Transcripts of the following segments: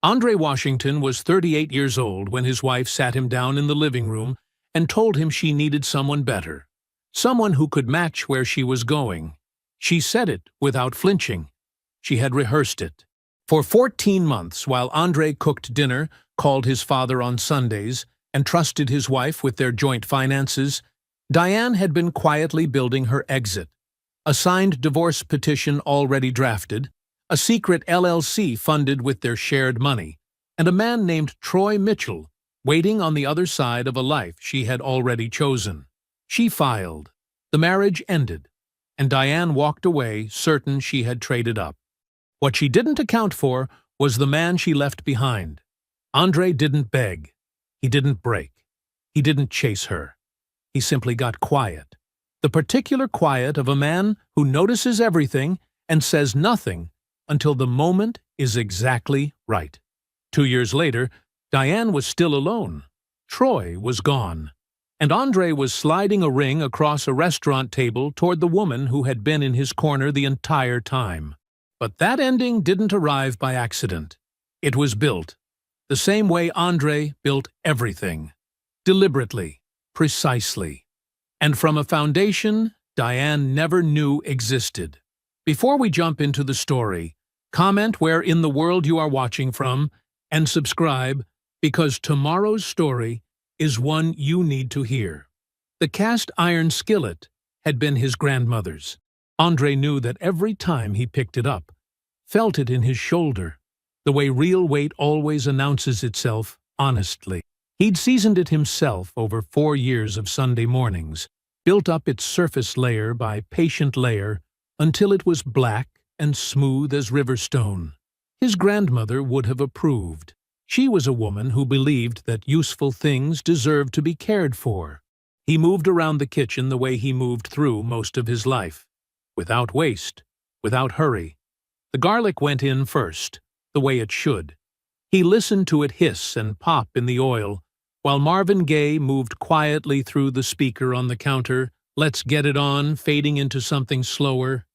Andre Washington was 38 years old when his wife sat him down in the living room and told him she needed someone better, someone who could match where she was going. She said it without flinching. She had rehearsed it. For 14 months, while Andre cooked dinner, called his father on Sundays, and trusted his wife with their joint finances, Diane had been quietly building her exit. A signed divorce petition already drafted, a secret LLC funded with their shared money, and a man named Troy Mitchell waiting on the other side of a life she had already chosen. She filed. The marriage ended, and Diane walked away certain she had traded up. What she didn't account for was the man she left behind. Andre didn't beg. He didn't break. He didn't chase her. He simply got quiet. The particular quiet of a man who notices everything and says nothing until the moment is exactly right. 2 years later, Diane was still alone. Troy was gone, and Andre was sliding a ring across a restaurant table toward the woman who had been in his corner the entire time. But that ending didn't arrive by accident. It was built, the same way Andre built everything. Deliberately, precisely, and from a foundation Diane never knew existed. Before we jump into the story, comment where in the world you are watching from, and subscribe, because tomorrow's story is one you need to hear. The cast iron skillet had been his grandmother's. Andre knew that every time he picked it up, felt it in his shoulder, the way real weight always announces itself honestly. He'd seasoned it himself over 4 years of Sunday mornings, built up its surface layer by patient layer until it was black and smooth as river stone. His grandmother would have approved. She was a woman who believed that useful things deserved to be cared for. He moved around the kitchen the way he moved through most of his life, without waste, without hurry. The garlic went in first, the way it should. He listened to it hiss and pop in the oil, while Marvin Gaye moved quietly through the speaker on the counter, "Let's Get It On," fading into something slower,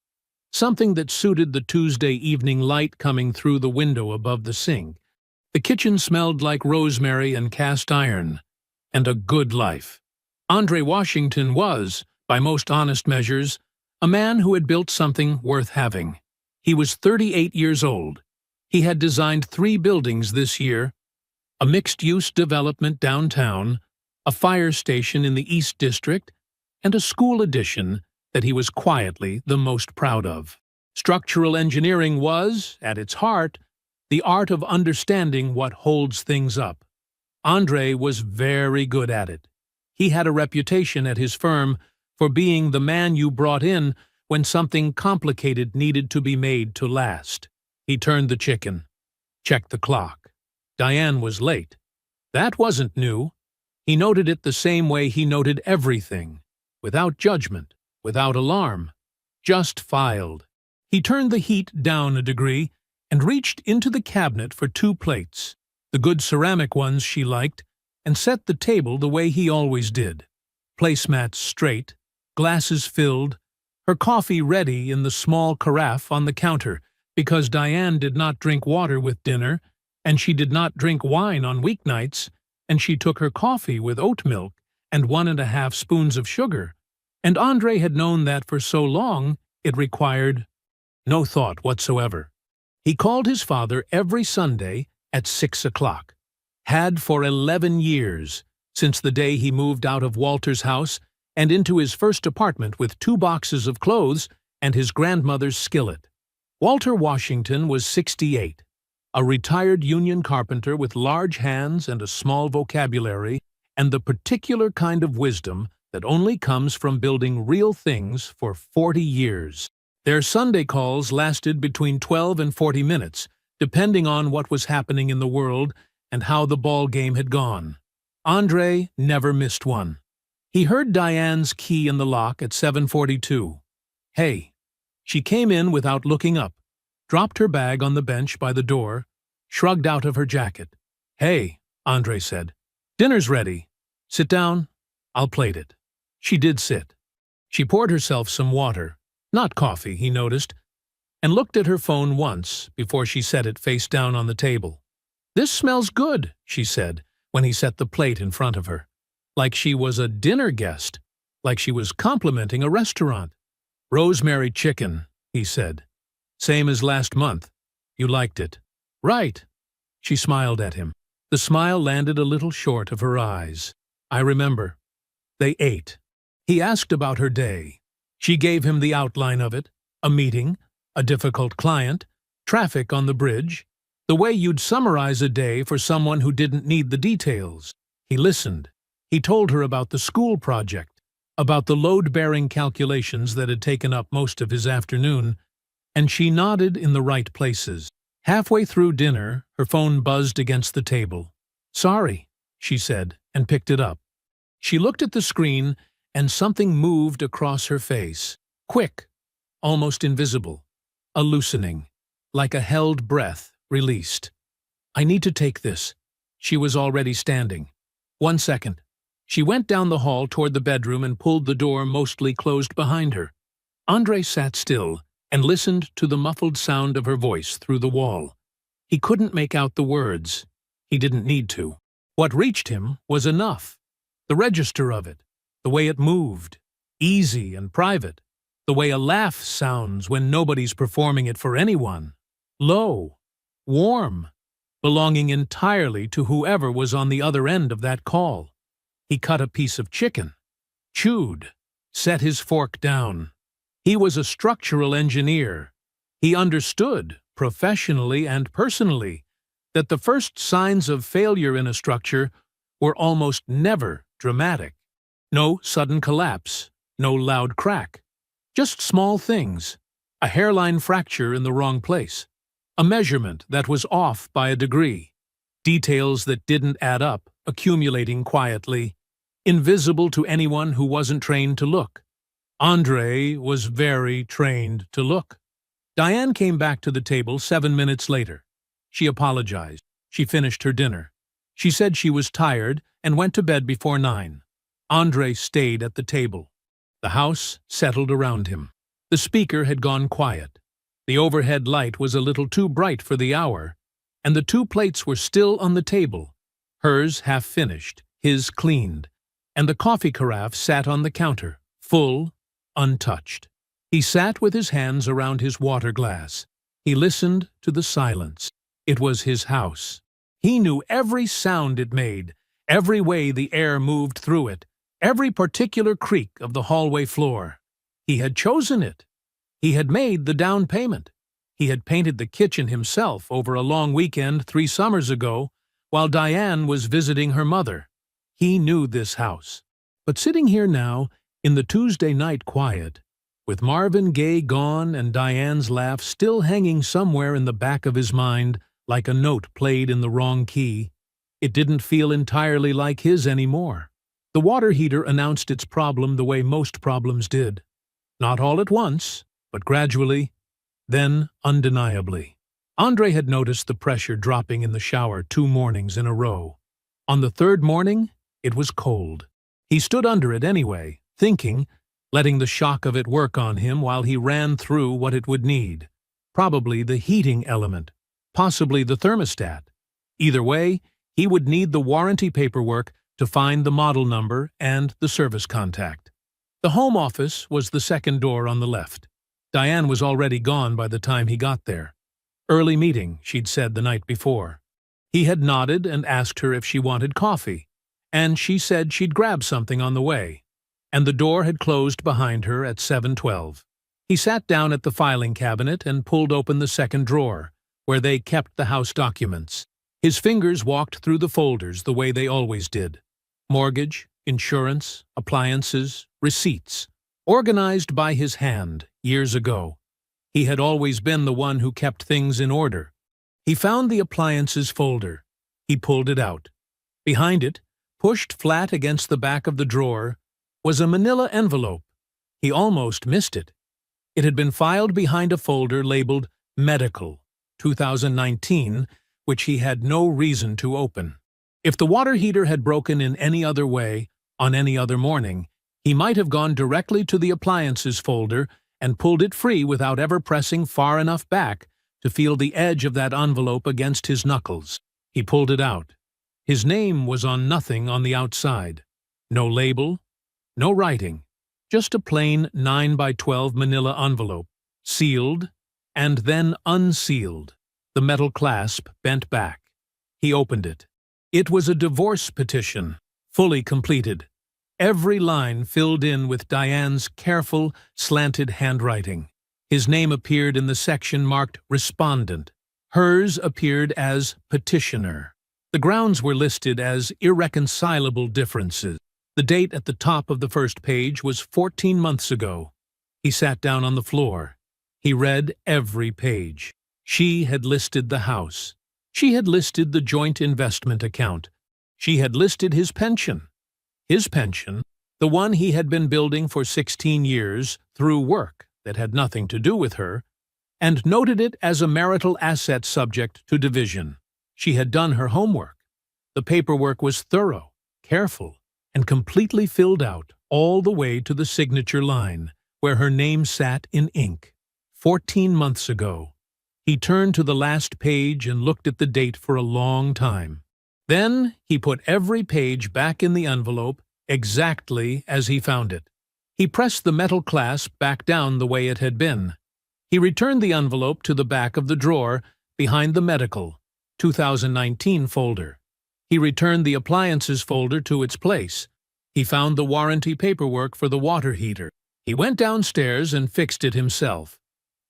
something that suited the Tuesday evening light coming through the window above the sink. The kitchen smelled like rosemary and cast iron, and a good life. Andre Washington was, by most honest measures, a man who had built something worth having. He was 38 years old. He had designed 3 buildings this year: a mixed-use development downtown, a fire station in the East District, and a school addition that he was quietly the most proud of. Structural engineering was, at its heart, the art of understanding what holds things up. Andre was very good at it. He had a reputation at his firm for being the man you brought in when something complicated needed to be made to last. He turned the chicken, checked the clock. Diane was late. That wasn't new. He noted it the same way he noted everything, without judgment, without alarm, just filed. He turned the heat down a degree and reached into the cabinet for 2 plates, the good ceramic ones she liked, and set the table the way he always did. Placemats straight, glasses filled, her coffee ready in the small carafe on the counter, because Diane did not drink water with dinner, and she did not drink wine on weeknights, and she took her coffee with oat milk and 1½ spoons of sugar, and Andre had known that for so long it required no thought whatsoever. He called his father every Sunday at 6 o'clock. Had for 11 years, since the day he moved out of Walter's house and into his first apartment with 2 boxes of clothes and his grandmother's skillet. Walter Washington was 68, a retired union carpenter with large hands and a small vocabulary, and the particular kind of wisdom that only comes from building real things for 40 years. Their Sunday calls lasted between 12 and 40 minutes, depending on what was happening in the world and how the ball game had gone. Andre never missed one. He heard Diane's key in the lock at 7:42. Hey. She came in without looking up, dropped her bag on the bench by the door, shrugged out of her jacket. Hey, Andre said. Dinner's ready. Sit down. I'll plate it. She did sit. She poured herself some water, not coffee, he noticed, and looked at her phone once before she set it face down on the table. "This smells good," she said, when he set the plate in front of her. Like she was a dinner guest, like she was complimenting a restaurant. "Rosemary chicken," he said. "Same as last month. You liked it." "Right." She smiled at him. The smile landed a little short of her eyes. "I remember." They ate. He asked about her day. She gave him the outline of it: a meeting, a difficult client, traffic on the bridge, the way you'd summarize a day for someone who didn't need the details. He listened. He told her about the school project, about the load-bearing calculations that had taken up most of his afternoon, and she nodded in the right places. Halfway through dinner, her phone buzzed against the table. "Sorry," she said, and picked it up. She looked at the screen, and something moved across her face. Quick, almost invisible, a loosening, like a held breath released. "I need to take this." She was already standing. "1 second." She went down the hall toward the bedroom and pulled the door mostly closed behind her. Andre sat still and listened to the muffled sound of her voice through the wall. He couldn't make out the words. He didn't need to. What reached him was enough. The register of it, the way it moved, easy and private, the way a laugh sounds when nobody's performing it for anyone. Low, warm, belonging entirely to whoever was on the other end of that call. He cut a piece of chicken, chewed, set his fork down. He was a structural engineer. He understood, professionally and personally, that the first signs of failure in a structure were almost never dramatic. No sudden collapse, no loud crack. Just small things. A hairline fracture in the wrong place. A measurement that was off by a degree. Details that didn't add up, accumulating quietly, invisible to anyone who wasn't trained to look. Andre was very trained to look. Diane came back to the table 7 minutes later. She apologized. She finished her dinner. She said she was tired and went to bed before 9. Andre stayed at the table. The house settled around him. The speaker had gone quiet. The overhead light was a little too bright for the hour, and the 2 plates were still on the table, hers half finished, his cleaned, and the coffee carafe sat on the counter, full, untouched. He sat with his hands around his water glass. He listened to the silence. It was his house. He knew every sound it made, every way the air moved through it, every particular creak of the hallway floor. He had chosen it. He had made the down payment. He had painted the kitchen himself over a long weekend 3 summers ago, while Diane was visiting her mother. He knew this house. But sitting here now, in the Tuesday night quiet, with Marvin Gaye gone and Diane's laugh still hanging somewhere in the back of his mind like a note played in the wrong key, it didn't feel entirely like his anymore. The water heater announced its problem the way most problems did. Not all at once, but gradually, then undeniably. Andre had noticed the pressure dropping in the shower 2 mornings in a row. On the 3rd morning, it was cold. He stood under it anyway, thinking, letting the shock of it work on him while he ran through what it would need. Probably the heating element, possibly the thermostat. Either way, he would need the warranty paperwork to find the model number and the service contact. The home office was the 2nd door on the left. Diane was already gone by the time he got there. Early meeting, she'd said the night before. He had nodded and asked her if she wanted coffee, and she said she'd grab something on the way, and the door had closed behind her at 7:12. He sat down at the filing cabinet and pulled open the 2nd drawer, where they kept the house documents. His fingers walked through the folders the way they always did. Mortgage, insurance, appliances, receipts, organized by his hand years ago. He had always been the one who kept things in order. He found the appliances folder. He pulled it out. Behind it, pushed flat against the back of the drawer, was a manila envelope. He almost missed it. It had been filed behind a folder labeled Medical, 2019, which he had no reason to open. If the water heater had broken in any other way, on any other morning, he might have gone directly to the appliances folder and pulled it free without ever pressing far enough back to feel the edge of that envelope against his knuckles. He pulled it out. His name was on nothing on the outside. No label, no writing, just a plain 9 by 12 manila envelope, sealed and then unsealed. The metal clasp bent back. He opened it. It was a divorce petition, fully completed. Every line filled in with Diane's careful, slanted handwriting. His name appeared in the section marked Respondent. Hers appeared as Petitioner. The grounds were listed as irreconcilable differences. The date at the top of the first page was 14 months ago. He sat down on the floor. He read every page. She had listed the house. She had listed the joint investment account. She had listed his pension. His pension, the one he had been building for 16 years through work that had nothing to do with her, and noted it as a marital asset subject to division. She had done her homework. The paperwork was thorough, careful, and completely filled out all the way to the signature line, where her name sat in ink. 14 months ago. He turned to the last page and looked at the date for a long time. Then he put every page back in the envelope exactly as he found it. He pressed the metal clasp back down the way it had been. He returned the envelope to the back of the drawer behind the medical 2019 folder. He returned the appliances folder to its place. He found the warranty paperwork for the water heater. He went downstairs and fixed it himself.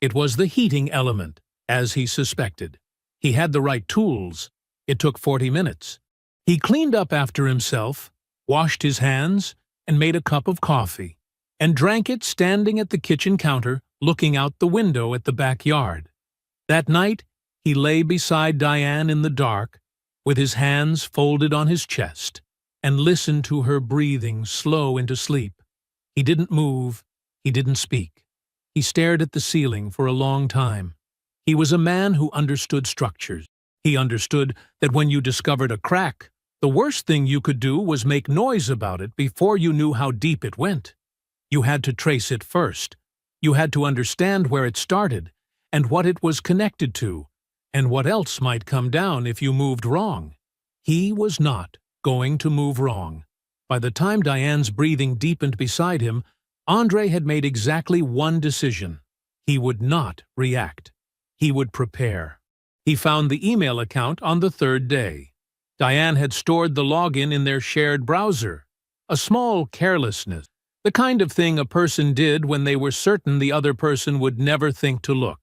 It was the heating element, as he suspected. He had the right tools. It took 40 minutes. He cleaned up after himself, washed his hands, and made a cup of coffee, and drank it standing at the kitchen counter, looking out the window at the backyard. That night, he lay beside Diane in the dark, with his hands folded on his chest, and listened to her breathing slow into sleep. He didn't move. He didn't speak. He stared at the ceiling for a long time. He was a man who understood structures. He understood that when you discovered a crack, the worst thing you could do was make noise about it before you knew how deep it went. You had to trace it first. You had to understand where it started, and what it was connected to, and what else might come down if you moved wrong. He was not going to move wrong. By the time Diane's breathing deepened beside him, Andre had made exactly one decision. He would not react. He would prepare. He found the email account on the third day. Diane had stored the login in their shared browser. A small carelessness, the kind of thing a person did when they were certain the other person would never think to look.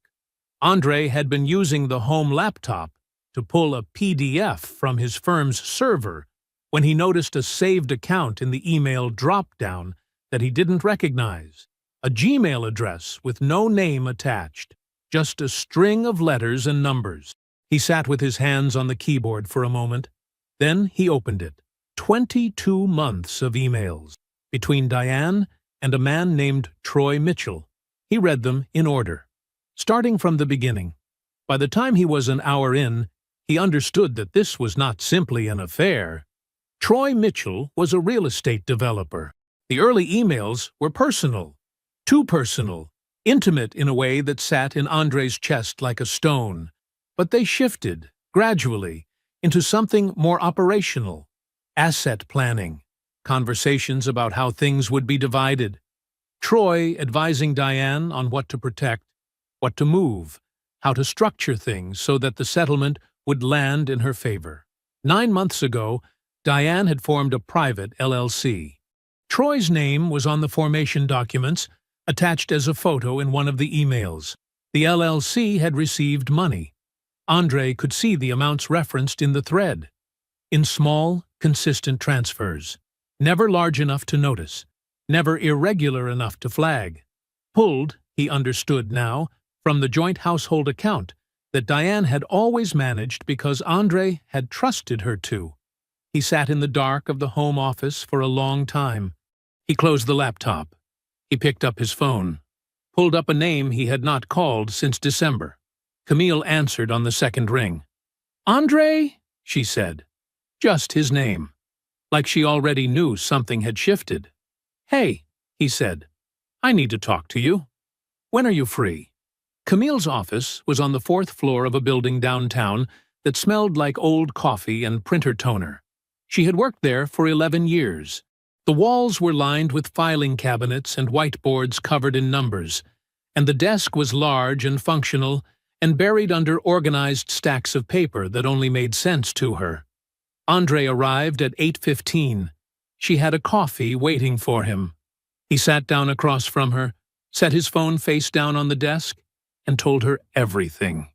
Andre had been using the home laptop to pull a PDF from his firm's server when he noticed a saved account in the email drop-down that he didn't recognize, a Gmail address with no name attached, just a string of letters and numbers. He sat with his hands on the keyboard for a moment. Then he opened it. 22 months of emails between Diane and a man named Troy Mitchell. He read them in order, starting from the beginning. By the time he was an hour in, he understood that this was not simply an affair. Troy Mitchell was a real estate developer. The early emails were personal, too personal, intimate in a way that sat in Andre's chest like a stone. But they shifted, gradually, into something more operational. Asset planning, conversations about how things would be divided. Troy advising Diane on what to protect, what to move, how to structure things so that the settlement would land in her favor. 9 months ago, Diane had formed a private LLC. Troy's name was on the formation documents, attached as a photo in one of the emails. The LLC had received money. Andre could see the amounts referenced in the thread. In small, consistent transfers. Never large enough to notice. Never irregular enough to flag. Pulled, he understood now, from the joint household account that Diane had always managed because Andre had trusted her to. He sat in the dark of the home office for a long time. He closed the laptop. He picked up his phone, pulled up a name he had not called since December. Camille answered on the second ring. "Andre?" she said. Just his name. Like she already knew something had shifted. "Hey," he said. "I need to talk to you. When are you free?" Camille's office was on the 4th floor of a building downtown that smelled like old coffee and printer toner. She had worked there for 11 years. The walls were lined with filing cabinets and whiteboards covered in numbers, and the desk was large and functional and buried under organized stacks of paper that only made sense to her. Andre arrived at 8:15. She had a coffee waiting for him. He sat down across from her, set his phone face down on the desk, and told her everything.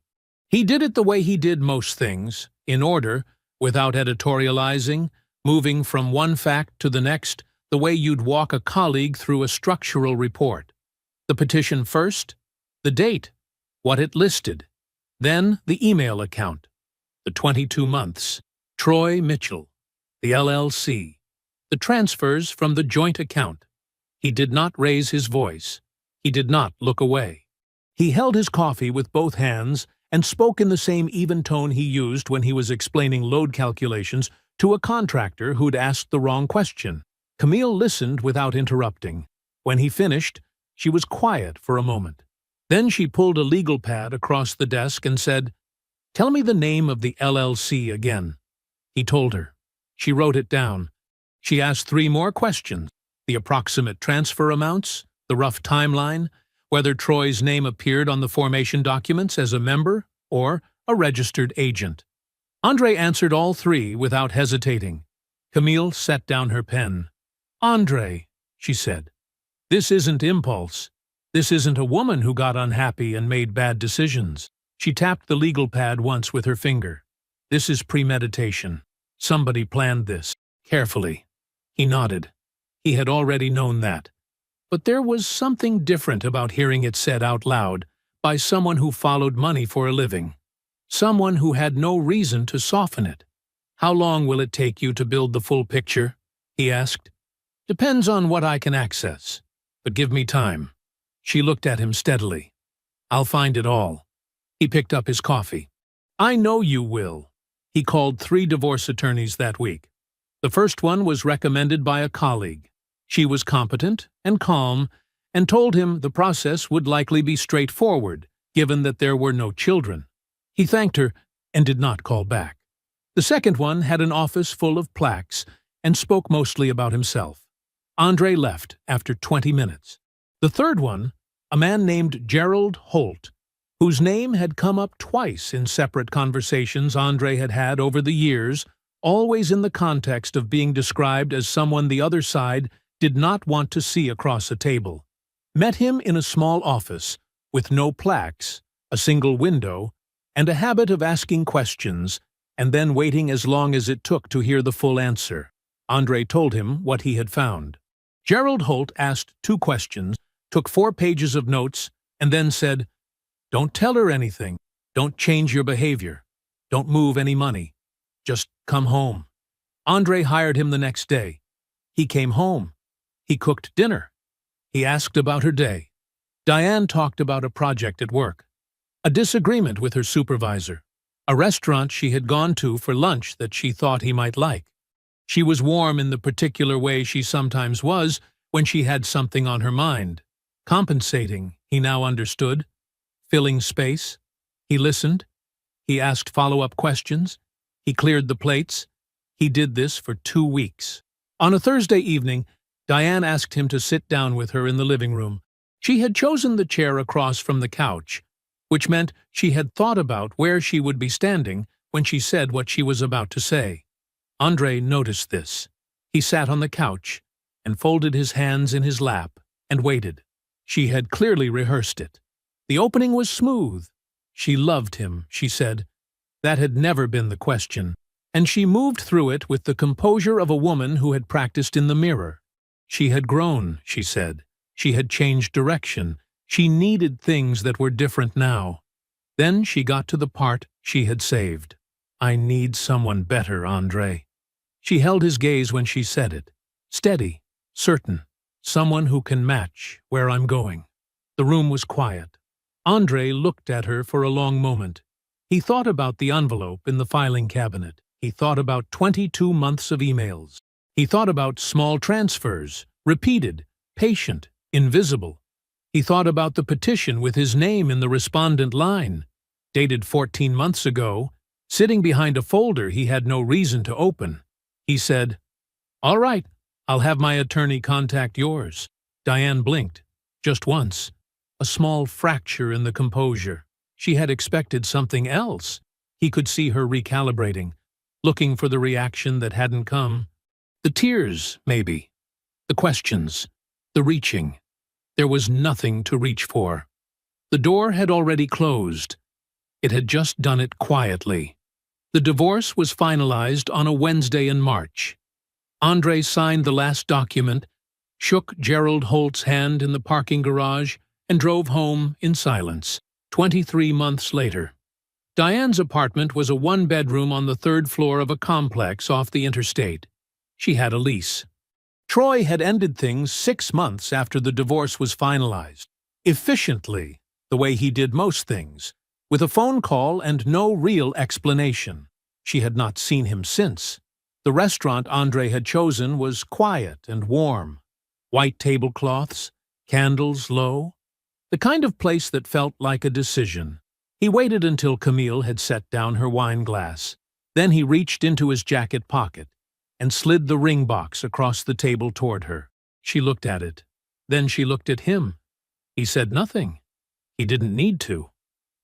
He did it the way he did most things, in order, without editorializing, moving from one fact to the next, the way you'd walk a colleague through a structural report. The petition first, the date, what it listed, then the email account, the 22 months, Troy Mitchell, the LLC, the transfers from the joint account. He did not raise his voice. He did not look away. He held his coffee with both hands and spoke in the same even tone he used when he was explaining load calculations to a contractor who'd asked the wrong question. Camille listened without interrupting. When he finished, she was quiet for a moment. Then she pulled a legal pad across the desk and said, "Tell me the name of the LLC again." He told her. She wrote it down. She asked 3 more questions: the approximate transfer amounts, the rough timeline, whether Troy's name appeared on the formation documents as a member or a registered agent. Andre answered all 3 without hesitating. Camille set down her pen. "Andre," she said, "this isn't impulse. This isn't a woman who got unhappy and made bad decisions." She tapped the legal pad once with her finger. "This is premeditation. Somebody planned this, carefully." He nodded. He had already known that. But there was something different about hearing it said out loud by someone who followed money for a living. Someone who had no reason to soften it. "How long will it take you to build the full picture?" he asked. "Depends on what I can access. But give me time." She looked at him steadily. "I'll find it all." He picked up his coffee. "I know you will." He called 3 divorce attorneys that week. The first one was recommended by a colleague. She was competent and calm and told him the process would likely be straightforward, given that there were no children. He thanked her and did not call back. The second one had an office full of plaques and spoke mostly about himself. Andre left after 20 minutes. The third one, a man named Gerald Holt, whose name had come up twice in separate conversations Andre had had over the years, always in the context of being described as someone the other side did not want to see across a table, met him in a small office with no plaques, a single window, and a habit of asking questions and then waiting as long as it took to hear the full answer. Andre told him what he had found. Gerald Holt asked 2 questions, took 4 pages of notes, and then said, "Don't tell her anything. Don't change your behavior. Don't move any money. Just come home." Andre hired him the next day. He came home. He cooked dinner. He asked about her day. Diane talked about a project at work, a disagreement with her supervisor, a restaurant she had gone to for lunch that she thought he might like. She was warm in the particular way she sometimes was when she had something on her mind. Compensating, he now understood. Filling space. He listened. He asked follow-up questions. He cleared the plates. He did this for 2 weeks. On a Thursday evening, Diane asked him to sit down with her in the living room. She had chosen the chair across from the couch, which meant she had thought about where she would be standing when she said what she was about to say. Andre noticed this. He sat on the couch and folded his hands in his lap and waited. She had clearly rehearsed it. The opening was smooth. She loved him, she said. That had never been the question. And she moved through it with the composure of a woman who had practiced in the mirror. She had grown, she said. She had changed direction. She needed things that were different now. Then she got to the part she had saved. "I need someone better, Andre." She held his gaze when she said it. Steady, certain, someone who can match where I'm going. The room was quiet. Andre looked at her for a long moment. He thought about the envelope in the filing cabinet. He thought about 22 months of emails. He thought about small transfers, repeated, patient, invisible. He thought about the petition with his name in the respondent line, dated 14 months ago, Sitting behind a folder he had no reason to open, he said, "All right, I'll have my attorney contact yours." Diane blinked, just once, a small fracture in the composure. She had expected something else. He could see her recalibrating, looking for the reaction that hadn't come. The tears, maybe. The questions. The reaching. There was nothing to reach for. The door had already closed. It had just done it quietly. The divorce was finalized on a Wednesday in March. Andre signed the last document, shook Gerald Holt's hand in the parking garage, and drove home in silence. 23 months later. Diane's apartment was a one-bedroom on the third floor of a complex off the interstate. She had a lease. Troy had ended things 6 months after the divorce was finalized. Efficiently, the way he did most things, with a phone call and no real explanation. She had not seen him since. The restaurant Andre had chosen was quiet and warm. White tablecloths, candles low. The kind of place that felt like a decision. He waited until Camille had set down her wine glass. Then he reached into his jacket pocket and slid the ring box across the table toward her. She looked at it. Then she looked at him. He said nothing. He didn't need to.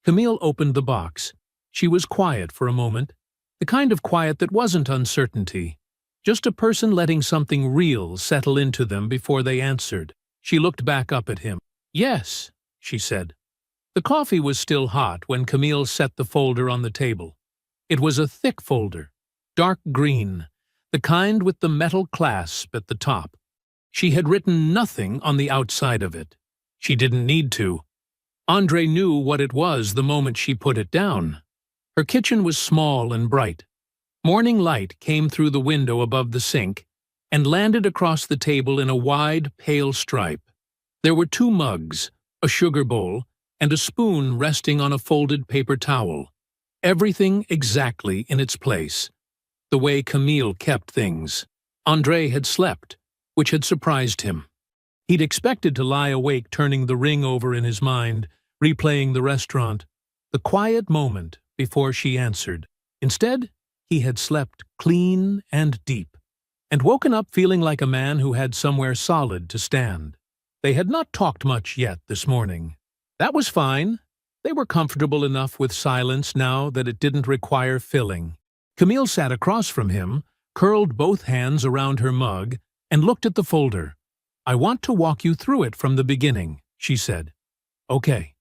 Camille opened the box. She was quiet for a moment, the kind of quiet that wasn't uncertainty, just a person letting something real settle into them before they answered. She looked back up at him. "Yes," she said. The coffee was still hot when Camille set the folder on the table. It was a thick folder, dark green, the kind with the metal clasp at the top. She had written nothing on the outside of it. She didn't need to. Andre knew what it was the moment she put it down. Her kitchen was small and bright. Morning light came through the window above the sink and landed across the table in a wide, pale stripe. There were 2 mugs, a sugar bowl, and a spoon resting on a folded paper towel. Everything exactly in its place. The way Camille kept things. Andre had slept, which had surprised him. He'd expected to lie awake turning the ring over in his mind, replaying the restaurant, the quiet moment before she answered. Instead, he had slept clean and deep, and woken up feeling like a man who had somewhere solid to stand. They had not talked much yet this morning. That was fine. They were comfortable enough with silence now that it didn't require filling. Camille sat across from him, curled both hands around her mug, and looked at the folder. "I want to walk you through it from the beginning," she said. "Okay."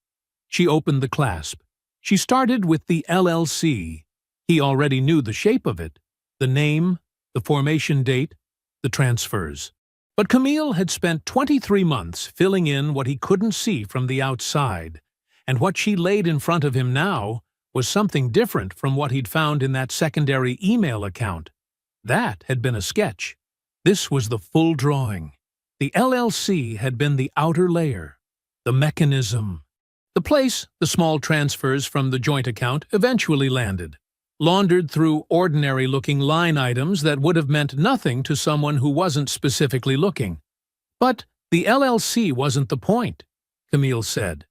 She opened the clasp. She started with the LLC. He already knew the shape of it, the name, the formation date, the transfers. But Camille had spent 23 months filling in what he couldn't see from the outside, and what she laid in front of him now was something different from what he'd found in that secondary email account. That had been a sketch. This was the full drawing. The LLC had been the outer layer, the mechanism. The place the small transfers from the joint account eventually landed, laundered through ordinary-looking line items that would have meant nothing to someone who wasn't specifically looking. But the LLC wasn't the point, Camille said.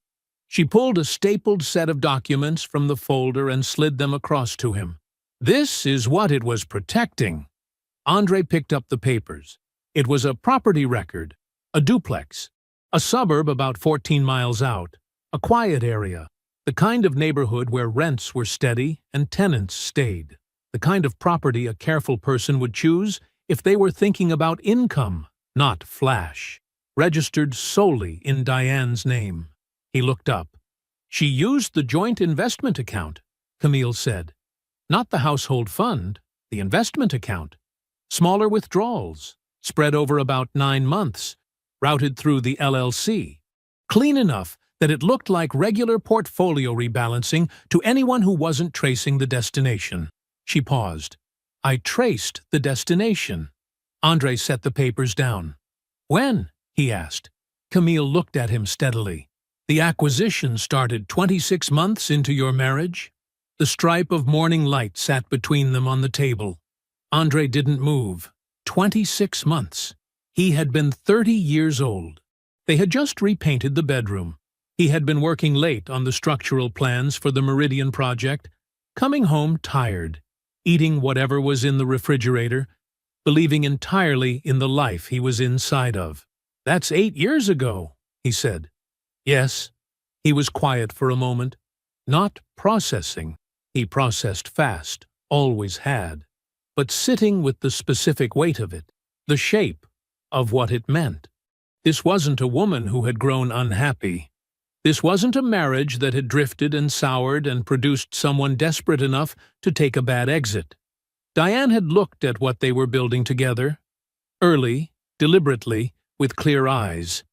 She pulled a stapled set of documents from the folder and slid them across to him. This is what it was protecting. Andre picked up the papers. It was a property record, a duplex, a suburb about 14 miles out, a quiet area, the kind of neighborhood where rents were steady and tenants stayed, the kind of property a careful person would choose if they were thinking about income, not flash, registered solely in Diane's name. He looked up. "She used the joint investment account," Camille said. "Not the household fund, the investment account. Smaller withdrawals, spread over about 9 months, routed through the LLC. Clean enough that it looked like regular portfolio rebalancing to anyone who wasn't tracing the destination." She paused. "I traced the destination." Andre set the papers down. "When?" he asked. Camille looked at him steadily. "The acquisition started 26 months into your marriage?" The stripe of morning light sat between them on the table. Andre didn't move. 26 months. He had been 30 years old. They had just repainted the bedroom. He had been working late on the structural plans for the Meridian project. coming home tired, eating whatever was in the refrigerator, believing entirely in the life he was inside of. "That's 8 years ago," he said. "Yes." He was quiet for a moment, not processing. He processed fast, always had, but sitting with the specific weight of it, the shape of what it meant. This wasn't a woman who had grown unhappy. This wasn't a marriage that had drifted and soured and produced someone desperate enough to take a bad exit. Diane had looked at what they were building together, early, deliberately, with clear eyes,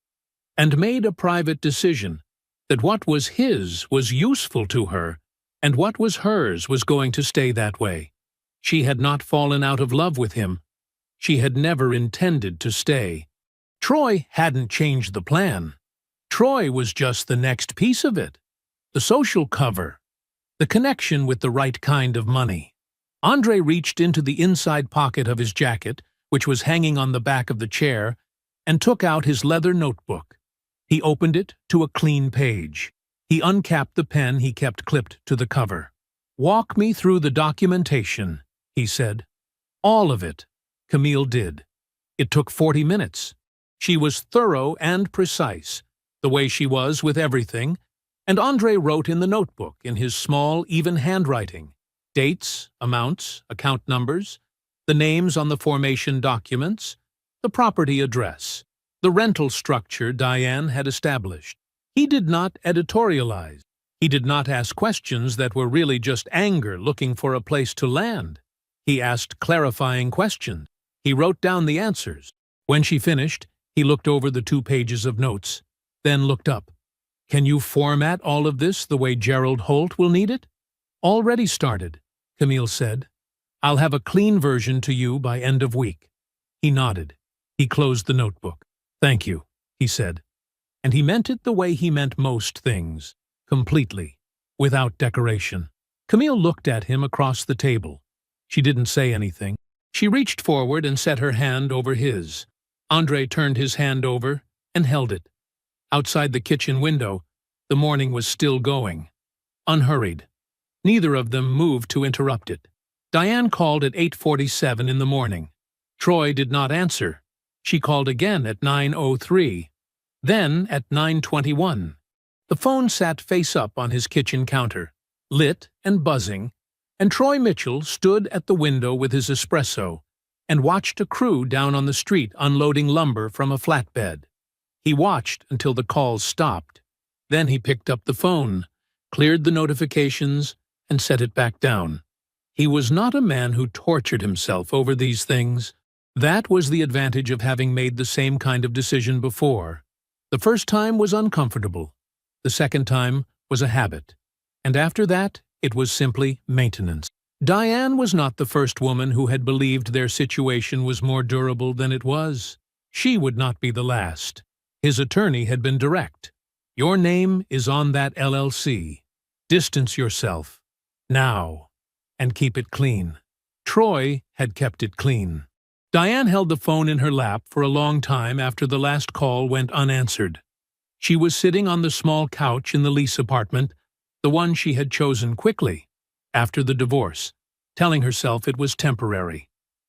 and made a private decision that what was his was useful to her, and what was hers was going to stay that way. She had not fallen out of love with him. She had never intended to stay. Troy hadn't changed the plan. Troy was just the next piece of it. The social cover. The connection with the right kind of money. Andre reached into the inside pocket of his jacket, which was hanging on the back of the chair, and took out his leather notebook. He opened it to a clean page. He uncapped the pen he kept clipped to the cover. "Walk me through the documentation," he said. "All of it." Camille did. It took 40 minutes. She was thorough and precise, the way she was with everything, and Andre wrote in the notebook in his small, even handwriting, dates, amounts, account numbers, the names on the formation documents, the property address, the rental structure Diane had established. He did not editorialize. He did not ask questions that were really just anger looking for a place to land. He asked clarifying questions. He wrote down the answers. When she finished, he looked over the 2 pages of notes, then looked up. "Can you format all of this the way Gerald Holt will need it?" "Already started," Camille said. "I'll have a clean version to you by end of week." He nodded. He closed the notebook. "Thank you," he said. And he meant it the way he meant most things, completely, without decoration. Camille looked at him across the table. She didn't say anything. She reached forward and set her hand over his. Andre turned his hand over and held it. Outside the kitchen window, the morning was still going. Unhurried. Neither of them moved to interrupt it. Diane called at 8:47 in the morning. Troy did not answer. She called again at 9:03. Then at 9:21. The phone sat face up on his kitchen counter, lit and buzzing, and Troy Mitchell stood at the window with his espresso and watched a crew down on the street unloading lumber from a flatbed. He watched until the calls stopped. Then he picked up the phone, cleared the notifications, and set it back down. He was not a man who tortured himself over these things. That was the advantage of having made the same kind of decision before. The first time was uncomfortable. The second time was a habit. And after that, it was simply maintenance. Diane was not the first woman who had believed their situation was more durable than it was. She would not be the last. His attorney had been direct. "Your name is on that LLC. Distance yourself. Now. And keep it clean." Troy had kept it clean. Diane held the phone in her lap for a long time after the last call went unanswered. She was sitting on the small couch in the lease apartment, the one she had chosen quickly, after the divorce, telling herself it was temporary.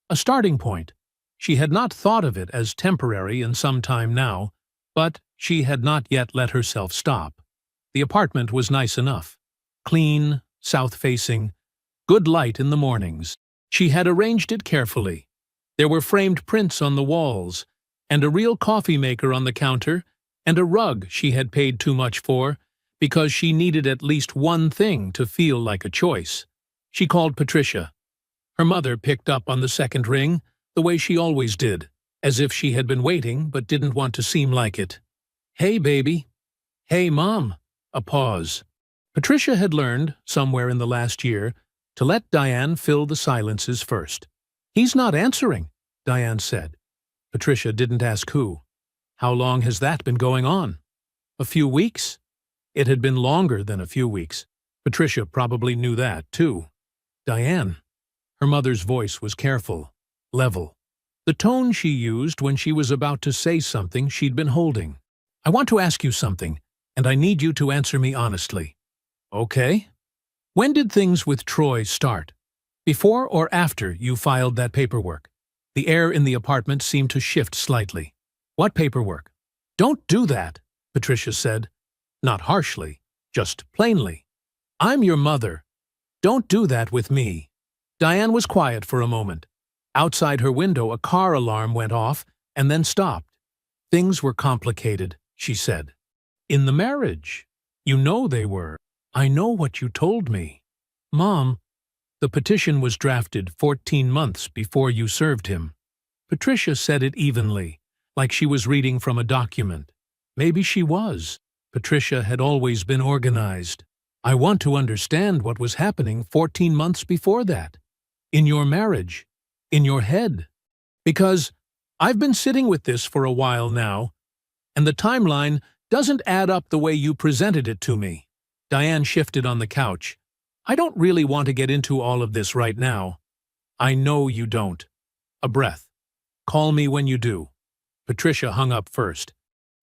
A starting point. She had not thought of it as temporary in some time now, but she had not yet let herself stop. The apartment was nice enough. Clean, south-facing, good light in the mornings. She had arranged it carefully. There were framed prints on the walls, and a real coffee maker on the counter, and a rug she had paid too much for, because she needed at least one thing to feel like a choice. She called Patricia. Her mother picked up on the second ring, the way she always did, as if she had been waiting but didn't want to seem like it. "Hey, baby." "Hey, Mom." A pause. Patricia had learned, somewhere in the last year, to let Diane fill the silences first. "He's not answering," Diane said. Patricia didn't ask who. "How long has that been going on?" "A few weeks?" It had been longer than a few weeks. Patricia probably knew that, too. "Diane." Her mother's voice was careful, level. The tone she used when she was about to say something she'd been holding. "I want to ask you something, and I need you to answer me honestly." "Okay." When did things with Troy start? Before or after you filed that paperwork? The air in the apartment seemed to shift slightly. What paperwork? Don't do that, Patricia said. Not harshly, just plainly. I'm your mother. Don't do that with me. Diane was quiet for a moment. Outside her window, a car alarm went off and then stopped. Things were complicated, she said. In the marriage. You know they were. I know what you told me. Mom, the petition was drafted 14 months before you served him. Patricia said it evenly, like she was reading from a document. Maybe she was. Patricia had always been organized. I want to understand what was happening 14 months before that. In your marriage. In your head. Because I've been sitting with this for a while now, and the timeline doesn't add up the way you presented it to me. Diane shifted on the couch. I don't really want to get into all of this right now. I know you don't. A breath. Call me when you do. Patricia hung up first.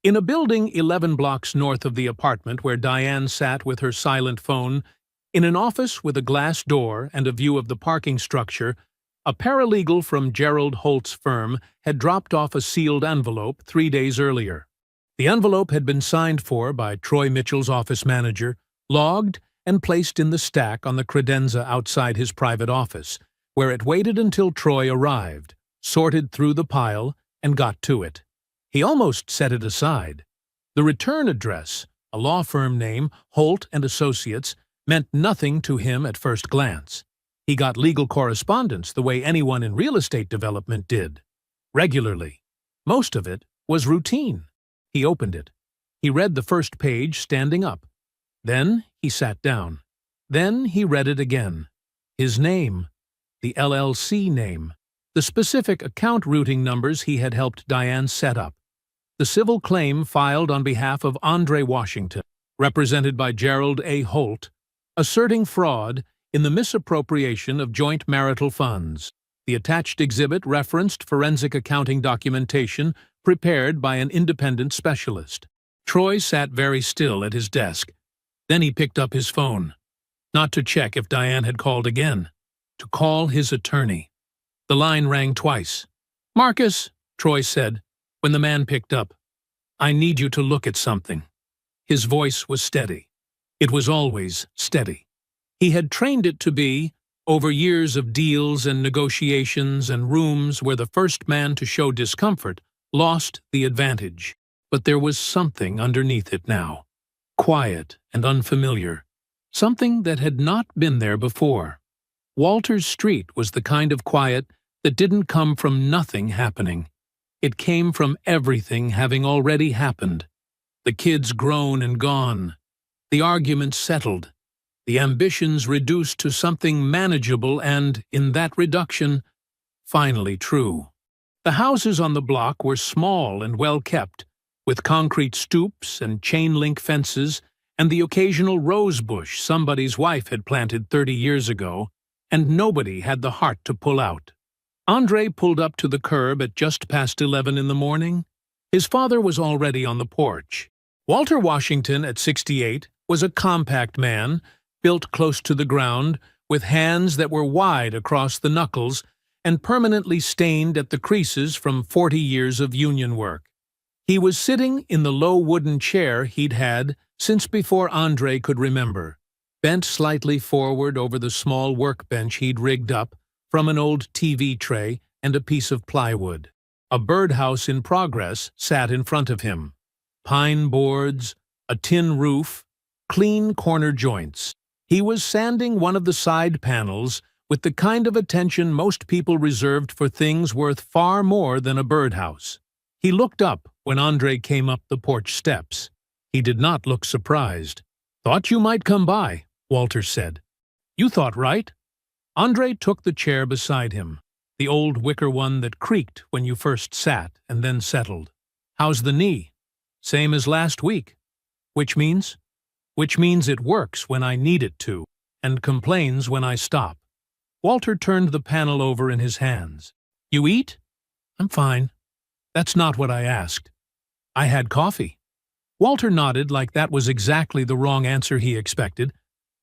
In a building 11 blocks north of the apartment where Diane sat with her silent phone, in an office with a glass door and a view of the parking structure, a paralegal from Gerald Holt's firm had dropped off a sealed envelope 3 days earlier. The envelope had been signed for by Troy Mitchell's office manager, logged, and placed in the stack on the credenza outside his private office, where it waited until Troy arrived, sorted through the pile, and got to it. He almost set it aside. The return address, a law firm name, Holt and Associates, meant nothing to him at first glance. He got legal correspondence the way anyone in real estate development did. Regularly. Most of it was routine. He opened it. He read the first page standing up. Then he sat down. Then he read it again. His name. The LLC name. The specific account routing numbers he had helped Diane set up. The civil claim filed on behalf of Andre Washington, represented by Gerald A. Holt, asserting fraud in the misappropriation of joint marital funds. The attached exhibit referenced forensic accounting documentation prepared by an independent specialist. Troy sat very still at his desk. Then he picked up his phone. Not to check if Diane had called again. To call his attorney. The line rang twice. Marcus, Troy said, when the man picked up. I need you to look at something. His voice was steady. It was always steady. He had trained it to be, over years of deals and negotiations and rooms where the first man to show discomfort lost the advantage. But there was something underneath it now. Quiet and unfamiliar. Something that had not been there before. Walter's Street was the kind of quiet that didn't come from nothing happening. It came from everything having already happened. The kids grown and gone. The arguments settled. The ambitions reduced to something manageable and, in that reduction, finally true. The houses on the block were small and well kept, with concrete stoops and chain-link fences and the occasional rose bush somebody's wife had planted 30 years ago, and nobody had the heart to pull out. Andre pulled up to the curb at just past 11 in the morning. His father was already on the porch. Walter Washington, at 68, was a compact man, built close to the ground, with hands that were wide across the knuckles and permanently stained at the creases from 40 years of union work. He was sitting in the low wooden chair he'd had since before Andre could remember, bent slightly forward over the small workbench he'd rigged up from an old TV tray and a piece of plywood. A birdhouse in progress sat in front of him. Pine boards, a tin roof, clean corner joints. He was sanding one of the side panels with the kind of attention most people reserved for things worth far more than a birdhouse. He looked up when Andre came up the porch steps. He did not look surprised. "Thought you might come by," Walter said. "You thought right." Andre took the chair beside him, the old wicker one that creaked when you first sat and then settled. "How's the knee?" "Same as last week." "Which means?" "Which means it works when I need it to, and complains when I stop." Walter turned the panel over in his hands. "You eat?" "I'm fine." "That's not what I asked." "I had coffee." Walter nodded like that was exactly the wrong answer he expected,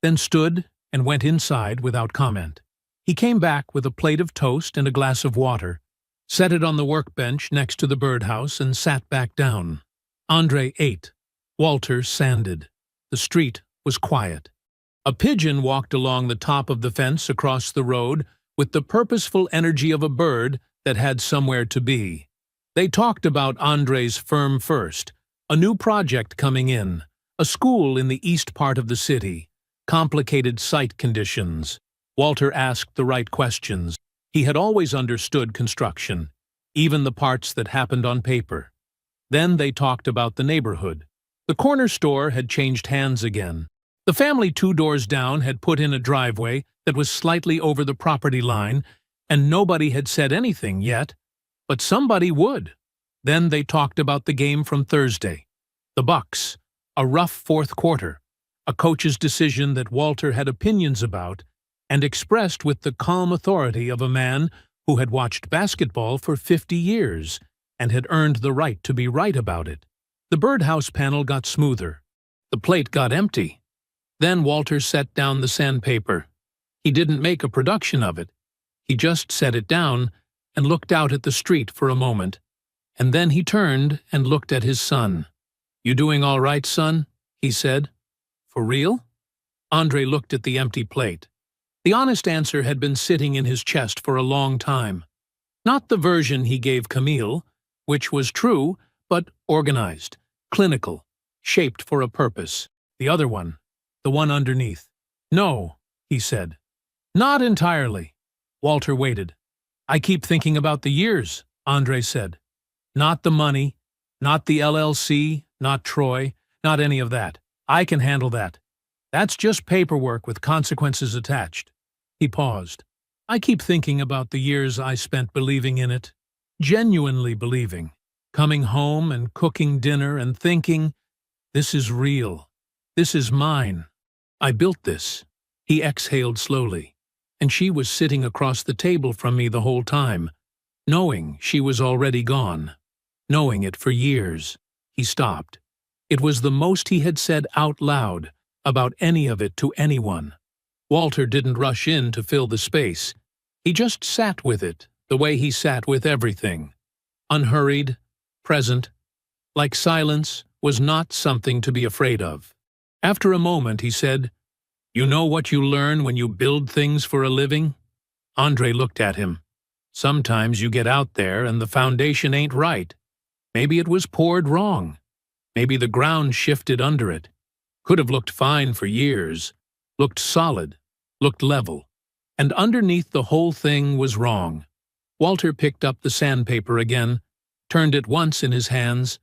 then stood and went inside without comment. He came back with a plate of toast and a glass of water, set it on the workbench next to the birdhouse, and sat back down. Andre ate. Walter sanded. The street was quiet. A pigeon walked along the top of the fence across the road with the purposeful energy of a bird that had somewhere to be. They talked about Andre's Firm First, a new project coming in, a school in the east part of the city, complicated site conditions. Walter asked the right questions. He had always understood construction, even the parts that happened on paper. Then they talked about the neighborhood. The corner store had changed hands again. The family 2 doors down had put in a driveway that was slightly over the property line, and nobody had said anything yet, but somebody would. Then they talked about the game from Thursday. The Bucks, a rough fourth quarter, a coach's decision that Walter had opinions about, and expressed with the calm authority of a man who had watched basketball for 50 years and had earned the right to be right about it. The birdhouse panel got smoother. The plate got empty. Then Walter set down the sandpaper. He didn't make a production of it. He just set it down and looked out at the street for a moment. And then he turned and looked at his son. "You doing all right, son?" he said. "For real?" Andre looked at the empty plate. The honest answer had been sitting in his chest for a long time. Not the version he gave Camille, which was true, but organized, clinical, shaped for a purpose. The other one, the one underneath. "No," he said. "Not entirely." Walter waited. "I keep thinking about the years," Andre said. "Not the money, not the LLC, not Troy, not any of that. I can handle that. That's just paperwork with consequences attached." He paused. "I keep thinking about the years I spent believing in it, genuinely believing, coming home and cooking dinner and thinking, this is real, this is mine. I built this." He exhaled slowly, and she was sitting across the table from me the whole time, knowing she was already gone, knowing it for years. He stopped. It was the most he had said out loud about any of it to anyone. Walter didn't rush in to fill the space. He just sat with it, the way he sat with everything. Unhurried, present, like silence was not something to be afraid of. After a moment, he said, "You know what you learn when you build things for a living?" Andre looked at him. "Sometimes you get out there and the foundation ain't right. Maybe it was poured wrong. Maybe the ground shifted under it. Could have looked fine for years, looked solid, looked level. And underneath the whole thing was wrong." Walter picked up the sandpaper again, turned it once in his hands.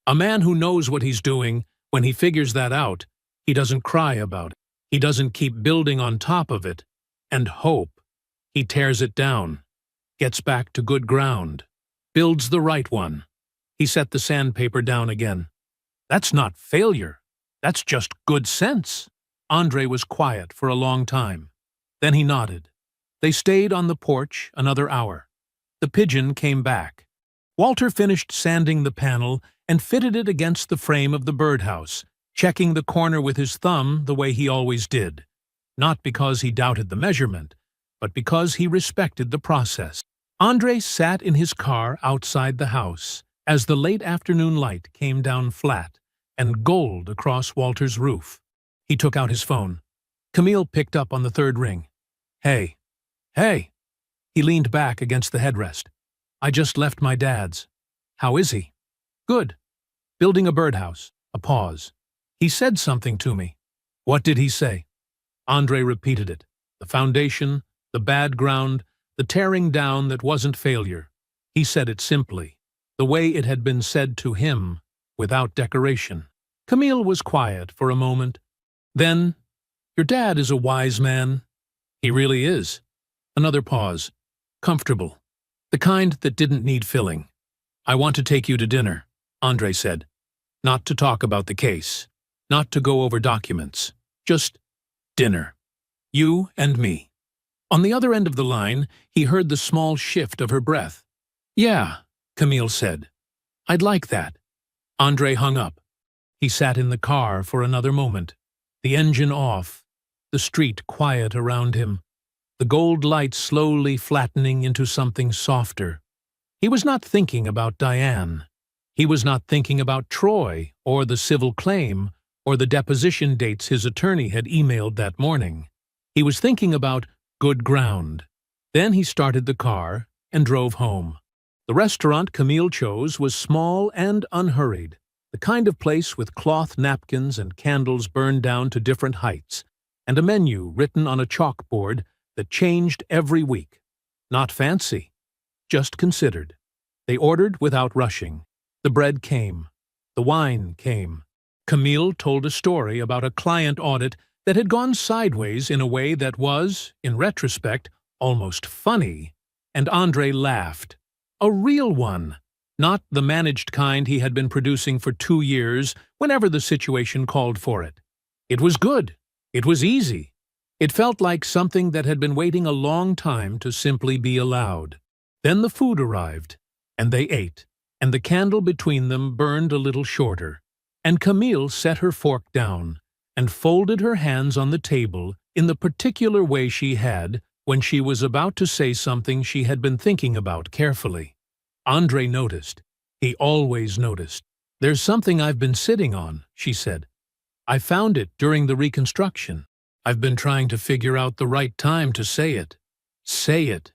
A man who knows what he's doing, when he figures that out, he doesn't cry about it. He doesn't keep building on top of it and hope. He tears it down, gets back to good ground, builds the right one. He set the sandpaper down again. "That's not failure. That's just good sense." Andre was quiet for a long time. Then he nodded. They stayed on the porch another hour. The pigeon came back. Walter finished sanding the panel and fitted it against the frame of the birdhouse, checking the corner with his thumb the way he always did. Not because he doubted the measurement, but because he respected the process. Andre sat in his car outside the house as the late afternoon light came down flat and gold across Walter's roof. He took out his phone. Camille picked up on the third ring. "Hey." "Hey." He leaned back against the headrest. "I just left my dad's." "How is he?" "Good. Building a birdhouse." A pause. "He said something to me." "What did he say?" Andre repeated it. The foundation, the bad ground, the tearing down that wasn't failure. He said it simply, the way it had been said to him, without decoration. Camille was quiet for a moment. Then, "Your dad is a wise man." "He really is." Another pause. "Comfortable. The kind that didn't need filling." "I want to take you to dinner," Andre said. "Not to talk about the case. Not to go over documents. Just dinner. You and me." On the other end of the line, he heard the small shift of her breath. "Yeah," Camille said. "I'd like that." Andre hung up. He sat in the car for another moment, the engine off, the street quiet around him, the gold light slowly flattening into something softer. He was not thinking about Diane. He was not thinking about Troy or the civil claim or the deposition dates his attorney had emailed that morning. He was thinking about good ground. Then he started the car and drove home. The restaurant Camille chose was small and unhurried, the kind of place with cloth napkins and candles burned down to different heights, and a menu written on a chalkboard that changed every week. Not fancy, just considered. They ordered without rushing. The bread came. The wine came. Camille told a story about a client audit that had gone sideways in a way that was, in retrospect, almost funny, and Andre laughed. A real one, not the managed kind he had been producing for 2 years whenever the situation called for it. It was good. It was easy. It felt like something that had been waiting a long time to simply be allowed. Then the food arrived, and they ate, and the candle between them burned a little shorter, and Camille set her fork down and folded her hands on the table in the particular way she had when she was about to say something she had been thinking about carefully. Andre noticed. He always noticed. "There's something I've been sitting on," she said. "I found it during the reconstruction. I've been trying to figure out the right time to say it. Say it."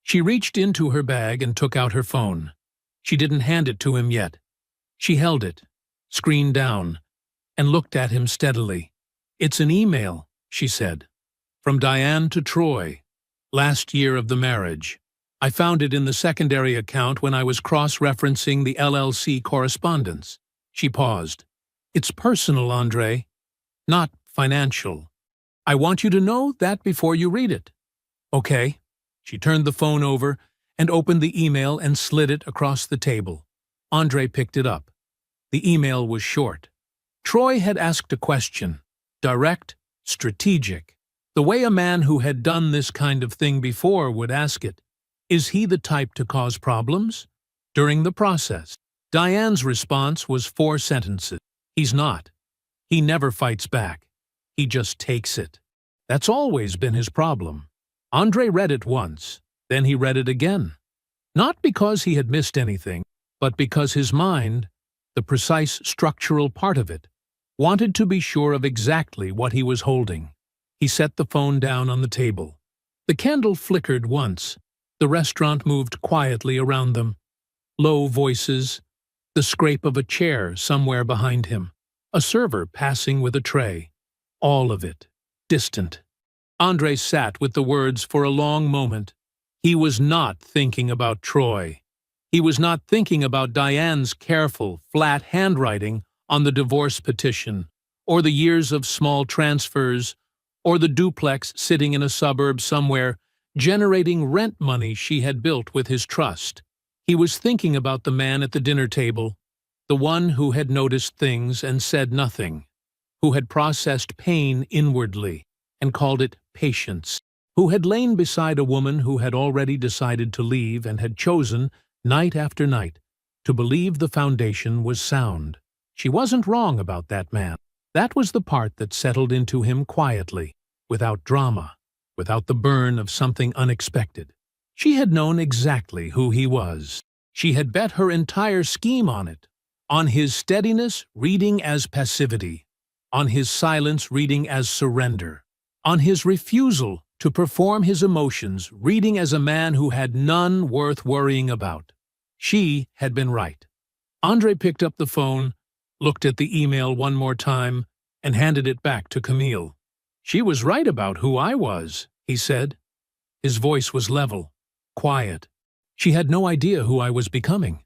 She reached into her bag and took out her phone. She didn't hand it to him yet. She held it, screen down, and looked at him steadily. "It's an email," she said. "From Diane to Troy. Last year of the marriage. I found it in the secondary account when I was cross-referencing the LLC correspondence." She paused. "It's personal, Andre, not financial. I want you to know that before you read it." "Okay." She turned the phone over and opened the email and slid it across the table. Andre picked it up. The email was short. Troy had asked a question, direct, strategic, the way a man who had done this kind of thing before would ask it. Is he the type to cause problems? During the process, Diane's response was 4 sentences. He's not. He never fights back. He just takes it. That's always been his problem. Andre read it once, then he read it again. Not because he had missed anything, but because his mind, the precise structural part of it, wanted to be sure of exactly what he was holding. He set the phone down on the table. The candle flickered once. The restaurant moved quietly around them. Low voices, the scrape of a chair somewhere behind him, a server passing with a tray. All of it, distant. Andre sat with the words for a long moment. He was not thinking about Troy. He was not thinking about Diane's careful, flat handwriting on the divorce petition, or the years of small transfers, or the duplex sitting in a suburb somewhere, generating rent money she had built with his trust. He was thinking about the man at the dinner table, the one who had noticed things and said nothing, who had processed pain inwardly and called it patience, who had lain beside a woman who had already decided to leave and had chosen, night after night, to believe the foundation was sound. She wasn't wrong about that man. That was the part that settled into him quietly, without drama, without the burn of something unexpected. She had known exactly who he was. She had bet her entire scheme on it, on his steadiness reading as passivity, on his silence reading as surrender, on his refusal to perform his emotions reading as a man who had none worth worrying about. She had been right. Andre picked up the phone, looked at the email one more time, and handed it back to Camille. "She was right about who I was," he said. His voice was level, quiet. "She had no idea who I was becoming."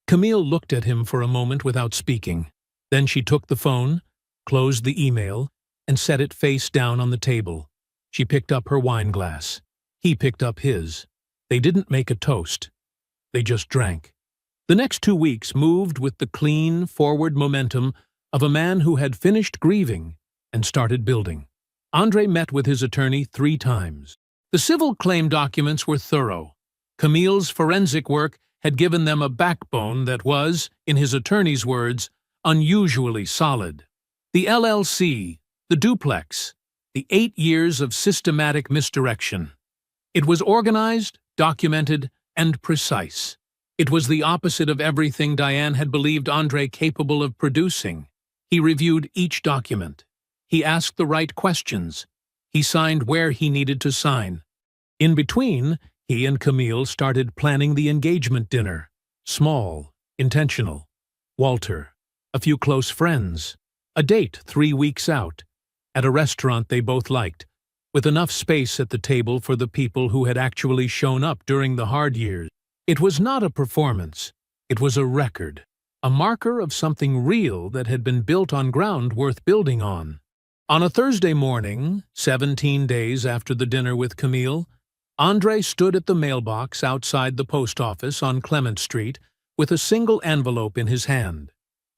Camille looked at him for a moment without speaking. Then she took the phone, closed the email, and set it face down on the table. She picked up her wine glass. He picked up his. They didn't make a toast. They just drank. The next 2 weeks moved with the clean, forward momentum of a man who had finished grieving and started building. Andre met with his attorney 3 times. The civil claim documents were thorough. Camille's forensic work had given them a backbone that was, in his attorney's words, unusually solid. The LLC, the duplex, The 8 years of systematic misdirection. It was organized, documented, and precise. It was the opposite of everything Diane had believed Andre capable of producing. He reviewed each document. He asked the right questions. He signed where he needed to sign. In between, he and Camille started planning the engagement dinner. Small, intentional. Walter, a few close friends. A date 3 weeks out. At a restaurant they both liked, with enough space at the table for the people who had actually shown up during the hard years. It was not a performance. It was a record. A marker of something real that had been built on ground worth building on. On a Thursday morning, 17 days after the dinner with Camille, Andre stood at the mailbox outside the post office on Clement Street with a single envelope in his hand.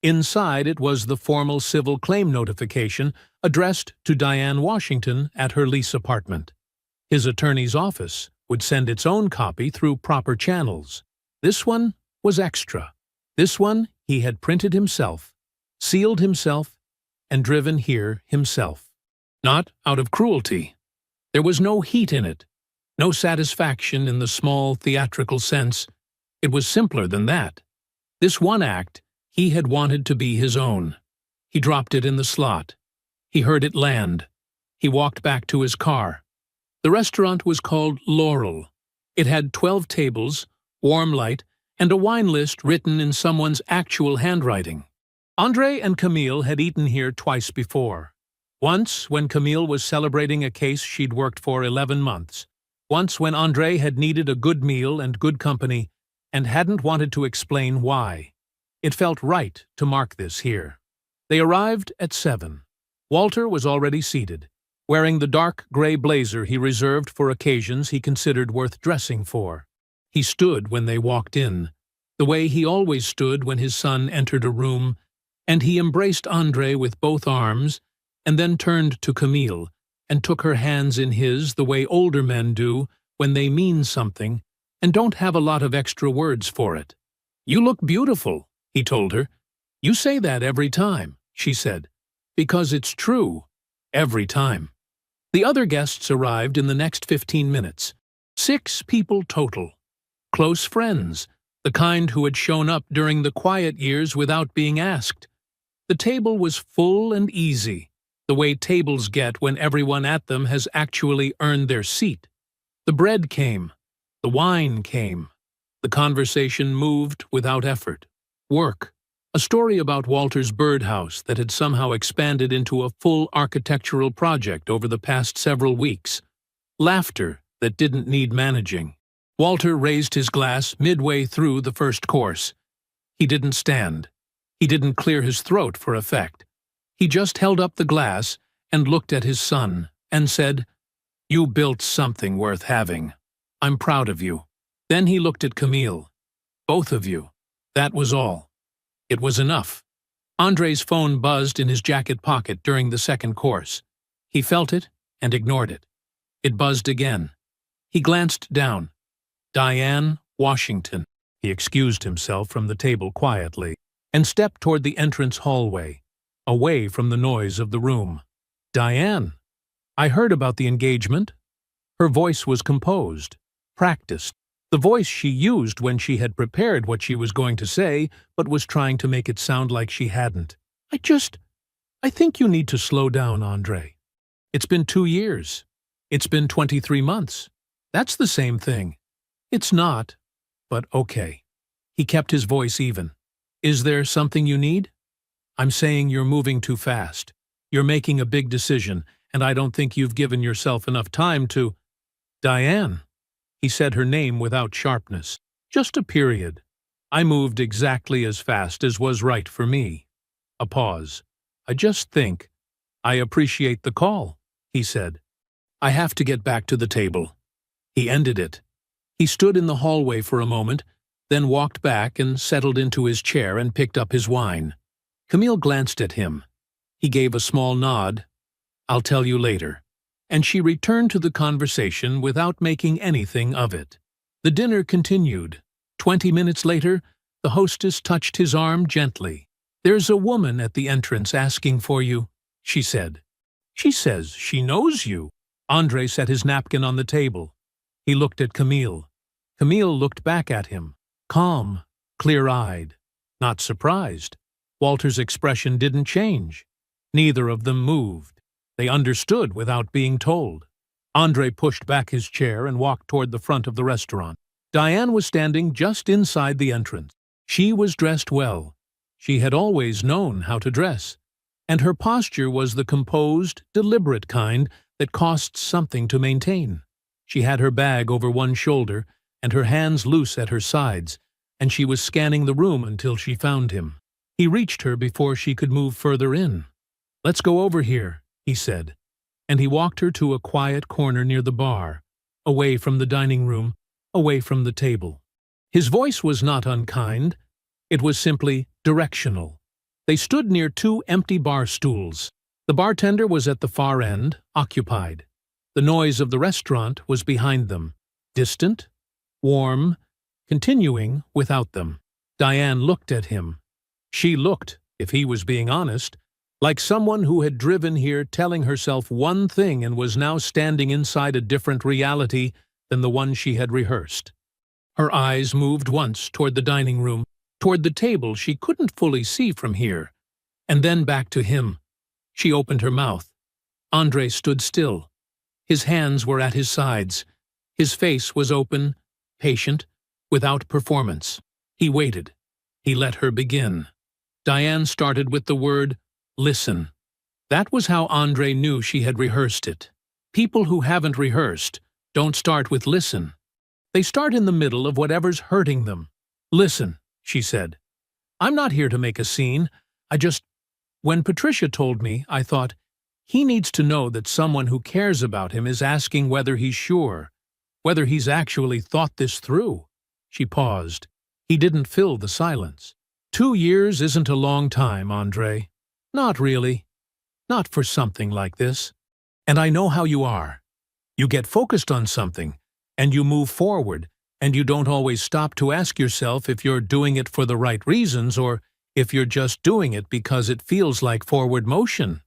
Inside it was the formal civil claim notification addressed to Diane Washington at her lease apartment. His attorney's office would send its own copy through proper channels. This one was extra. This one he had printed himself, sealed himself, and driven here himself. Not out of cruelty. There was no heat in it, no satisfaction in the small theatrical sense. It was simpler than that. This one act he had wanted to be his own. He dropped it in the slot. He heard it land. He walked back to his car. The restaurant was called Laurel. It had 12 tables, warm light, and a wine list written in someone's actual handwriting. Andre and Camille had eaten here twice before. Once when Camille was celebrating a case she'd worked for 11 months. Once when Andre had needed a good meal and good company and hadn't wanted to explain why. It felt right to mark this here. They arrived at 7. Walter was already seated, wearing the dark gray blazer he reserved for occasions he considered worth dressing for. He stood when they walked in, the way he always stood when his son entered a room, and he embraced Andre with both arms and then turned to Camille and took her hands in his the way older men do when they mean something and don't have a lot of extra words for it. "You look beautiful," he told her. "You say that every time," she said. "Because it's true. Every time." The other guests arrived in the next 15 minutes. 6 people total. Close friends, the kind who had shown up during the quiet years without being asked. The table was full and easy, the way tables get when everyone at them has actually earned their seat. The bread came. The wine came. The conversation moved without effort. Work. A story about Walter's birdhouse that had somehow expanded into a full architectural project over the past several weeks. Laughter that didn't need managing. Walter raised his glass midway through the first course. He didn't stand. He didn't clear his throat for effect. He just held up the glass and looked at his son and said, "You built something worth having. I'm proud of you." Then he looked at Camille. "Both of you." That was all. It was enough. Andre's phone buzzed in his jacket pocket during the second course. He felt it and ignored it. It buzzed again. He glanced down. Diane Washington. He excused himself from the table quietly and stepped toward the entrance hallway, away from the noise of the room. "Diane, I heard about the engagement." Her voice was composed, practiced. The voice she used when she had prepared what she was going to say, but was trying to make it sound like she hadn't. I think you need to slow down, Andre. It's been 2 years. It's been 23 months. That's the same thing." "It's not, but okay." He kept his voice even. "Is there something you need?" "I'm saying you're moving too fast. You're making a big decision, and I don't think you've given yourself enough time to—" "Diane." He said her name without sharpness. Just a period. "I moved exactly as fast as was right for me." A pause. "I just think—" "I appreciate the call," he said. "I have to get back to the table." He ended it. He stood in the hallway for a moment, then walked back and settled into his chair and picked up his wine. Camille glanced at him. He gave a small nod. "I'll tell you later." And she returned to the conversation without making anything of it. The dinner continued. 20 minutes later, the hostess touched his arm gently. "There's a woman at the entrance asking for you," she said. She says she knows you. Andre set his napkin on the table. He looked at Camille. Camille looked back at him, calm, clear-eyed, not surprised. Walter's expression didn't change. Neither of them moved. They understood without being told. Andre pushed back his chair and walked toward the front of the restaurant. Diane was standing just inside the entrance. She was dressed well. She had always known how to dress, and her posture was the composed, deliberate kind that costs something to maintain. She had her bag over one shoulder and her hands loose at her sides, and she was scanning the room until she found him. He reached her before she could move further in. "Let's go over here," he said, and he walked her to a quiet corner near the bar, away from the dining room, away from the table. His voice was not unkind. It was simply directional. They stood near two empty bar stools. The bartender was at the far end, occupied. The noise of the restaurant was behind them, distant, warm, continuing without them. Diane looked at him. She looked, if he was being honest, like someone who had driven here telling herself one thing and was now standing inside a different reality than the one she had rehearsed. Her eyes moved once toward the dining room, toward the table she couldn't fully see from here, and then back to him. She opened her mouth. Andre stood still. His hands were at his sides. His face was open, patient, without performance. He waited. He let her begin. Diane started with the word, "Listen." That was how Andre knew she had rehearsed it. People who haven't rehearsed don't start with listen. They start in the middle of whatever's hurting them. "Listen," she said. "I'm not here to make a scene. When Patricia told me, I thought, he needs to know that someone who cares about him is asking whether he's sure, whether he's actually thought this through." She paused. He didn't fill the silence. 2 years isn't a long time, Andre. Not really. Not for something like this. And I know how you are. You get focused on something, and you move forward, and you don't always stop to ask yourself if you're doing it for the right reasons or if you're just doing it because it feels like forward motion.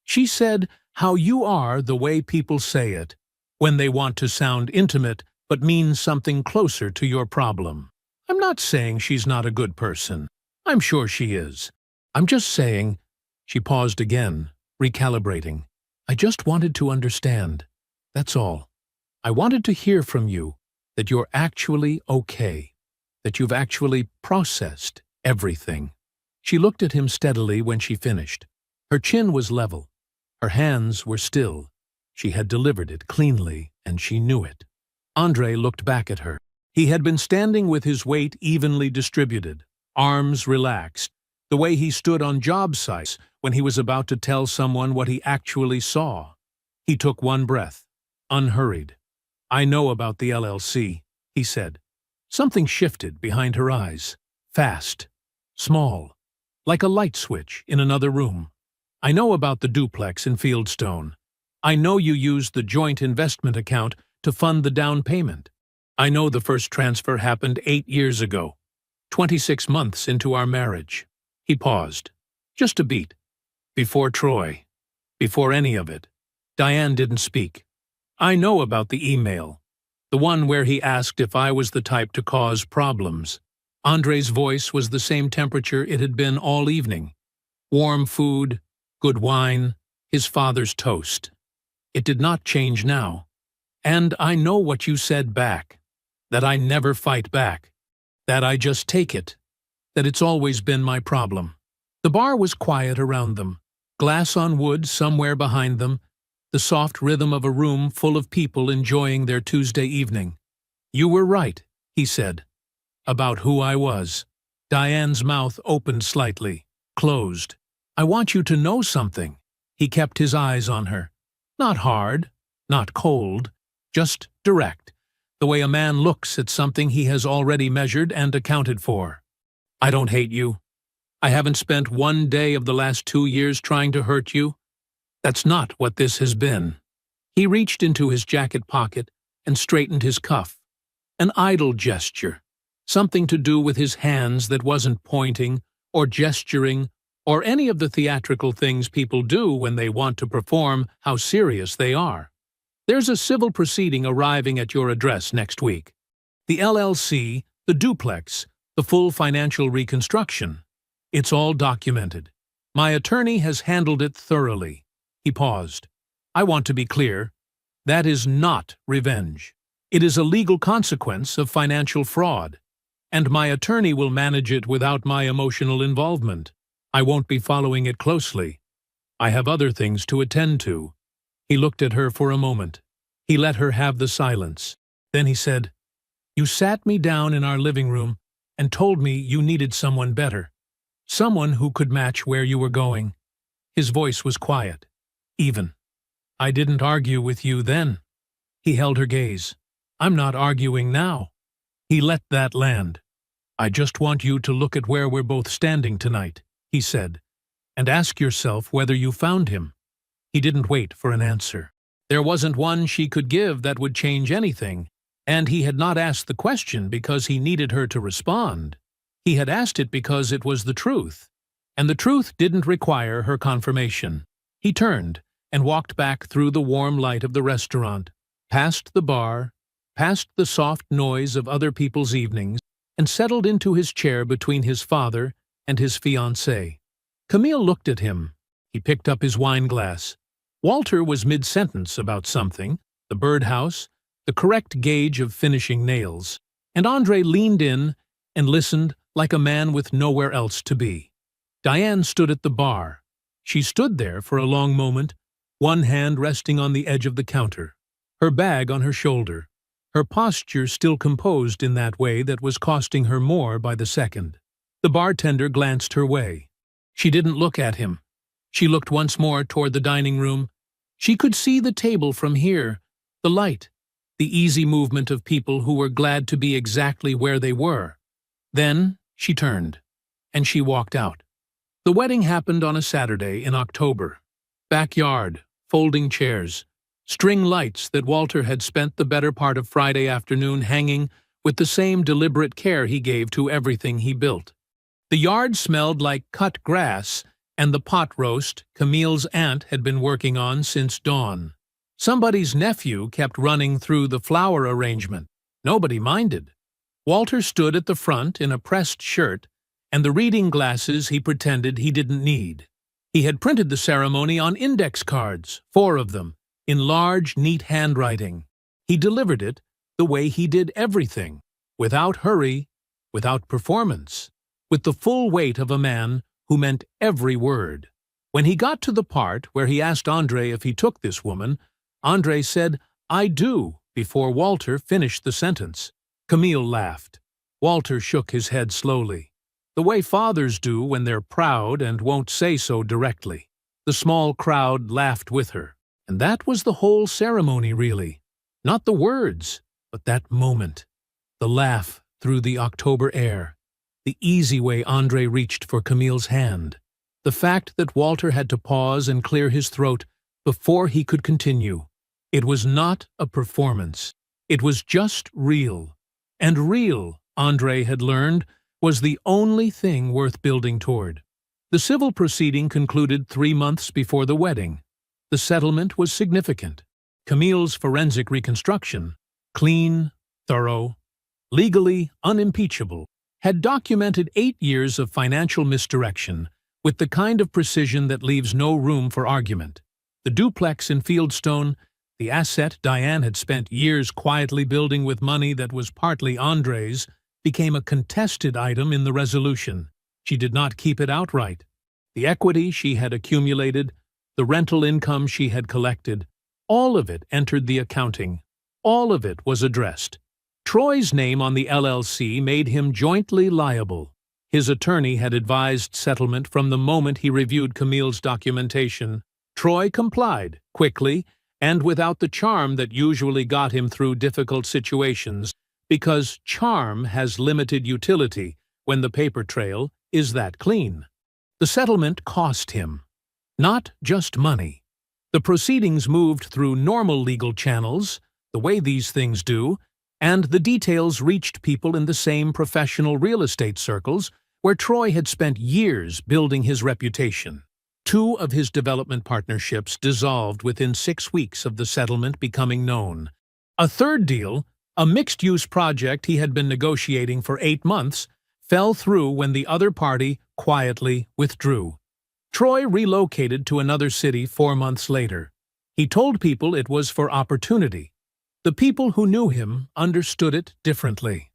She said how you are the way people say it, when they want to sound intimate but mean something closer to your problem. I'm not saying she's not a good person. I'm sure she is. I'm just saying, she paused again, recalibrating. I just wanted to understand. That's all. I wanted to hear from you that you're actually okay, that you've actually processed everything. She looked at him steadily when she finished. Her chin was level. Her hands were still. She had delivered it cleanly, and she knew it. Andre looked back at her. He had been standing with his weight evenly distributed, arms relaxed, the way he stood on job sites when he was about to tell someone what he actually saw. He took one breath, unhurried. "I know about the LLC," he said. Something shifted behind her eyes, fast, small, like a light switch in another room. "I know about the duplex in Fieldstone. I know you used the joint investment account to fund the down payment. I know the first transfer happened 8 years ago, 26 months into our marriage." He paused, just a beat. Before Troy, before any of it. Diane didn't speak. "I know about the email, the one where he asked if I was the type to cause problems." Andre's voice was the same temperature it had been all evening. Warm food, good wine, his father's toast. It did not change now. "And I know what you said back, that I never fight back, that I just take it, that it's always been my problem." The bar was quiet around them, glass on wood somewhere behind them, the soft rhythm of a room full of people enjoying their Tuesday evening. "You were right," he said, "about who I was." Diane's mouth opened slightly, closed. "I want you to know something." He kept his eyes on her. Not hard, not cold, just direct, the way a man looks at something he has already measured and accounted for. "I don't hate you. I haven't spent one day of the last 2 years trying to hurt you. That's not what this has been." He reached into his jacket pocket and straightened his cuff. An idle gesture, something to do with his hands that wasn't pointing or gesturing or any of the theatrical things people do when they want to perform how serious they are. There's a civil proceeding arriving at your address next week. The LLC, the duplex, the full financial reconstruction. It's all documented. My attorney has handled it thoroughly. He paused. I want to be clear. That is not revenge. It is a legal consequence of financial fraud, and my attorney will manage it without my emotional involvement. I won't be following it closely. I have other things to attend to. He looked at her for a moment. He let her have the silence. Then he said, You sat me down in our living room and told me you needed someone better, someone who could match where you were going. His voice was quiet, even. I didn't argue with you then. He held her gaze. I'm not arguing now. He let that land. I just want you to look at where we're both standing tonight, he said, and ask yourself whether you found him. He didn't wait for an answer. There wasn't one she could give that would change anything, and he had not asked the question because he needed her to respond. He had asked it because it was the truth, and the truth didn't require her confirmation. He turned and walked back through the warm light of the restaurant, past the bar, past the soft noise of other people's evenings, and settled into his chair between his father and his fiancée. Camille looked at him. He picked up his wine glass. Walter was mid-sentence about something, the birdhouse, the correct gauge of finishing nails, and André leaned in and listened like a man with nowhere else to be. Diane stood at the bar. She stood there for a long moment, one hand resting on the edge of the counter, her bag on her shoulder, her posture still composed in that way that was costing her more by the second. The bartender glanced her way. She didn't look at him. She looked once more toward the dining room. She could see the table from here, the light, the easy movement of people who were glad to be exactly where they were. Then she turned, and she walked out. The wedding happened on a Saturday in October. Backyard, folding chairs, string lights that Walter had spent the better part of Friday afternoon hanging with the same deliberate care he gave to everything he built. The yard smelled like cut grass and the pot roast Camille's aunt had been working on since dawn. Somebody's nephew kept running through the flower arrangement. Nobody minded. Walter stood at the front in a pressed shirt and the reading glasses he pretended he didn't need. He had printed the ceremony on index cards, 4 of them, in large, neat handwriting. He delivered it the way he did everything, without hurry, without performance, with the full weight of a man who meant every word. When he got to the part where he asked André if he took this woman, André said, I do, before Walter finished the sentence. Camille laughed. Walter shook his head slowly, the way fathers do when they're proud and won't say so directly. The small crowd laughed with her. And that was the whole ceremony, really. Not the words, but that moment. The laugh through the October air. The easy way André reached for Camille's hand. The fact that Walter had to pause and clear his throat before he could continue. It was not a performance. It was just real. And real, André had learned, was the only thing worth building toward. The civil proceeding concluded 3 months before the wedding. The settlement was significant. Camille's forensic reconstruction, clean, thorough, legally unimpeachable, had documented 8 years of financial misdirection with the kind of precision that leaves no room for argument. The duplex in Fieldstone, the asset Diane had spent years quietly building with money that was partly André's, became a contested item in the resolution. She did not keep it outright. The equity she had accumulated, the rental income she had collected, all of it entered the accounting. All of it was addressed. Troy's name on the LLC made him jointly liable. His attorney had advised settlement from the moment he reviewed Camille's documentation. Troy complied, quickly, and without the charm that usually got him through difficult situations, because charm has limited utility when the paper trail is that clean. The settlement cost him. Not just money. The proceedings moved through normal legal channels, the way these things do, and the details reached people in the same professional real estate circles where Troy had spent years building his reputation. Two of his development partnerships dissolved within 6 weeks of the settlement becoming known. A third deal, a mixed-use project he had been negotiating for 8 months, fell through when the other party quietly withdrew. Troy relocated to another city 4 months later. He told people it was for opportunity. The people who knew him understood it differently.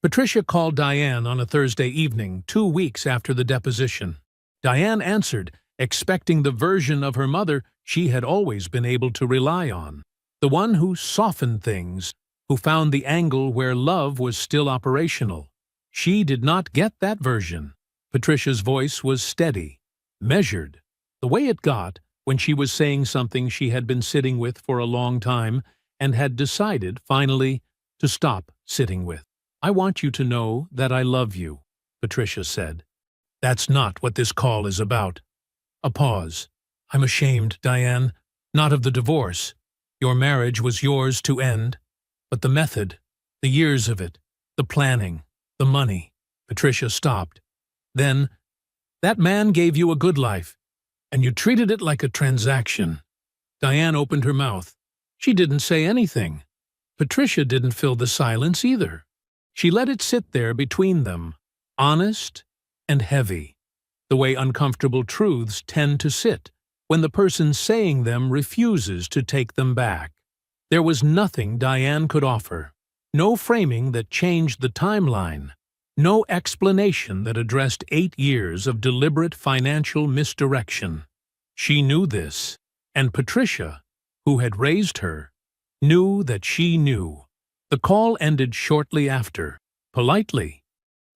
Patricia called Diane on a Thursday evening, 2 weeks after the deposition. Diane answered, expecting the version of her mother she had always been able to rely on. The one who softened things, who found the angle where love was still operational. She did not get that version. Patricia's voice was steady, measured, the way it got when she was saying something she had been sitting with for a long time and had decided, finally, to stop sitting with. "I want you to know that I love you," Patricia said. "That's not what this call is about." A pause. "I'm ashamed, Diane, not of the divorce. Your marriage was yours to end. But the method, the years of it, the planning, the money." Patricia stopped. "Then, that man gave you a good life, and you treated it like a transaction." Diane opened her mouth. She didn't say anything. Patricia didn't fill the silence either. She let it sit there between them, honest and heavy, the way uncomfortable truths tend to sit when the person saying them refuses to take them back. There was nothing Diane could offer, no framing that changed the timeline, no explanation that addressed 8 years of deliberate financial misdirection. She knew this, and Patricia, who had raised her, knew that she knew. The call ended shortly after, politely,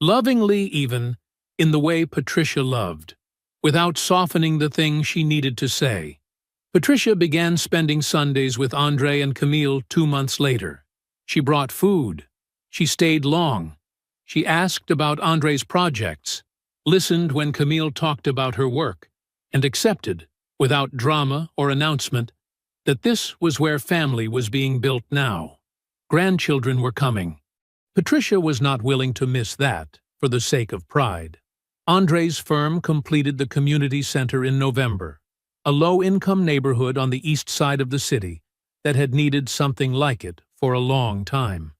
lovingly even, in the way Patricia loved, without softening the thing she needed to say. Patricia began spending Sundays with Andre and Camille 2 months later. She brought food. She stayed long. She asked about Andre's projects, listened when Camille talked about her work, and accepted, without drama or announcement, that this was where family was being built now. Grandchildren were coming. Patricia was not willing to miss that, for the sake of pride. Andre's firm completed the community center in November, a low-income neighborhood on the east side of the city that had needed something like it for a long time.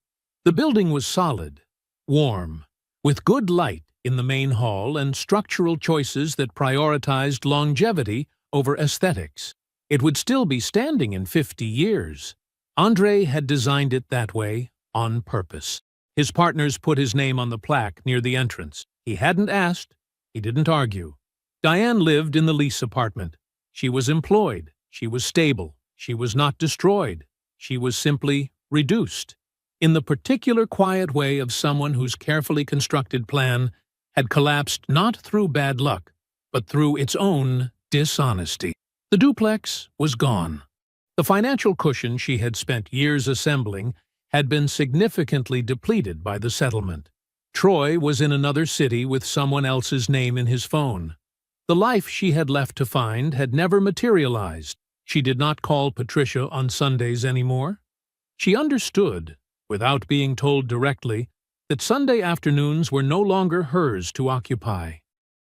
The building was solid, warm, with good light in the main hall and structural choices that prioritized longevity over aesthetics. It would still be standing in 50 years. Andre had designed it that way on purpose. His partners put his name on the plaque near the entrance. He hadn't asked. He didn't argue. Diane lived in the lease apartment. She was employed. She was stable. She was not destroyed. She was simply reduced, in the particular quiet way of someone whose carefully constructed plan had collapsed not through bad luck, but through its own dishonesty. The duplex was gone. The financial cushion she had spent years assembling had been significantly depleted by the settlement. Troy was in another city with someone else's name in his phone. The life she had left to find had never materialized. She did not call Patricia on Sundays anymore. She understood, without being told directly, that Sunday afternoons were no longer hers to occupy.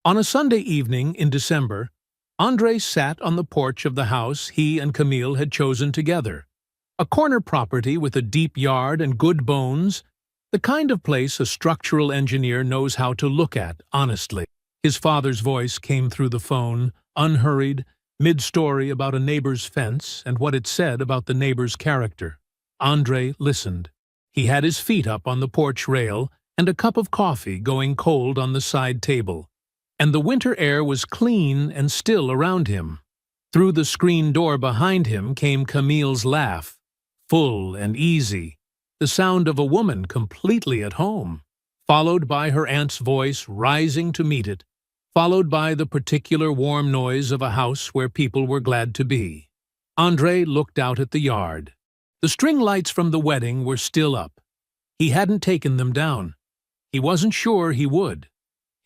On a Sunday evening in December, Andre sat on the porch of the house he and Camille had chosen together. A corner property with a deep yard and good bones, the kind of place a structural engineer knows how to look at honestly. His father's voice came through the phone, unhurried, mid-story about a neighbor's fence and what it said about the neighbor's character. Andre listened. He had his feet up on the porch rail and a cup of coffee going cold on the side table, and the winter air was clean and still around him. Through the screen door behind him came Camille's laugh, full and easy, the sound of a woman completely at home, followed by her aunt's voice rising to meet it, followed by the particular warm noise of a house where people were glad to be. Andre looked out at the yard. The string lights from the wedding were still up. He hadn't taken them down. He wasn't sure he would.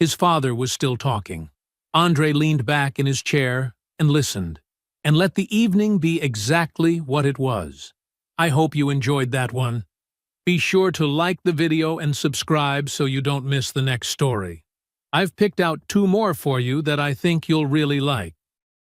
His father was still talking. Andre leaned back in his chair and listened, and let the evening be exactly what it was. I hope you enjoyed that one. Be sure to like the video and subscribe so you don't miss the next story. I've picked out 2 more for you that I think you'll really like.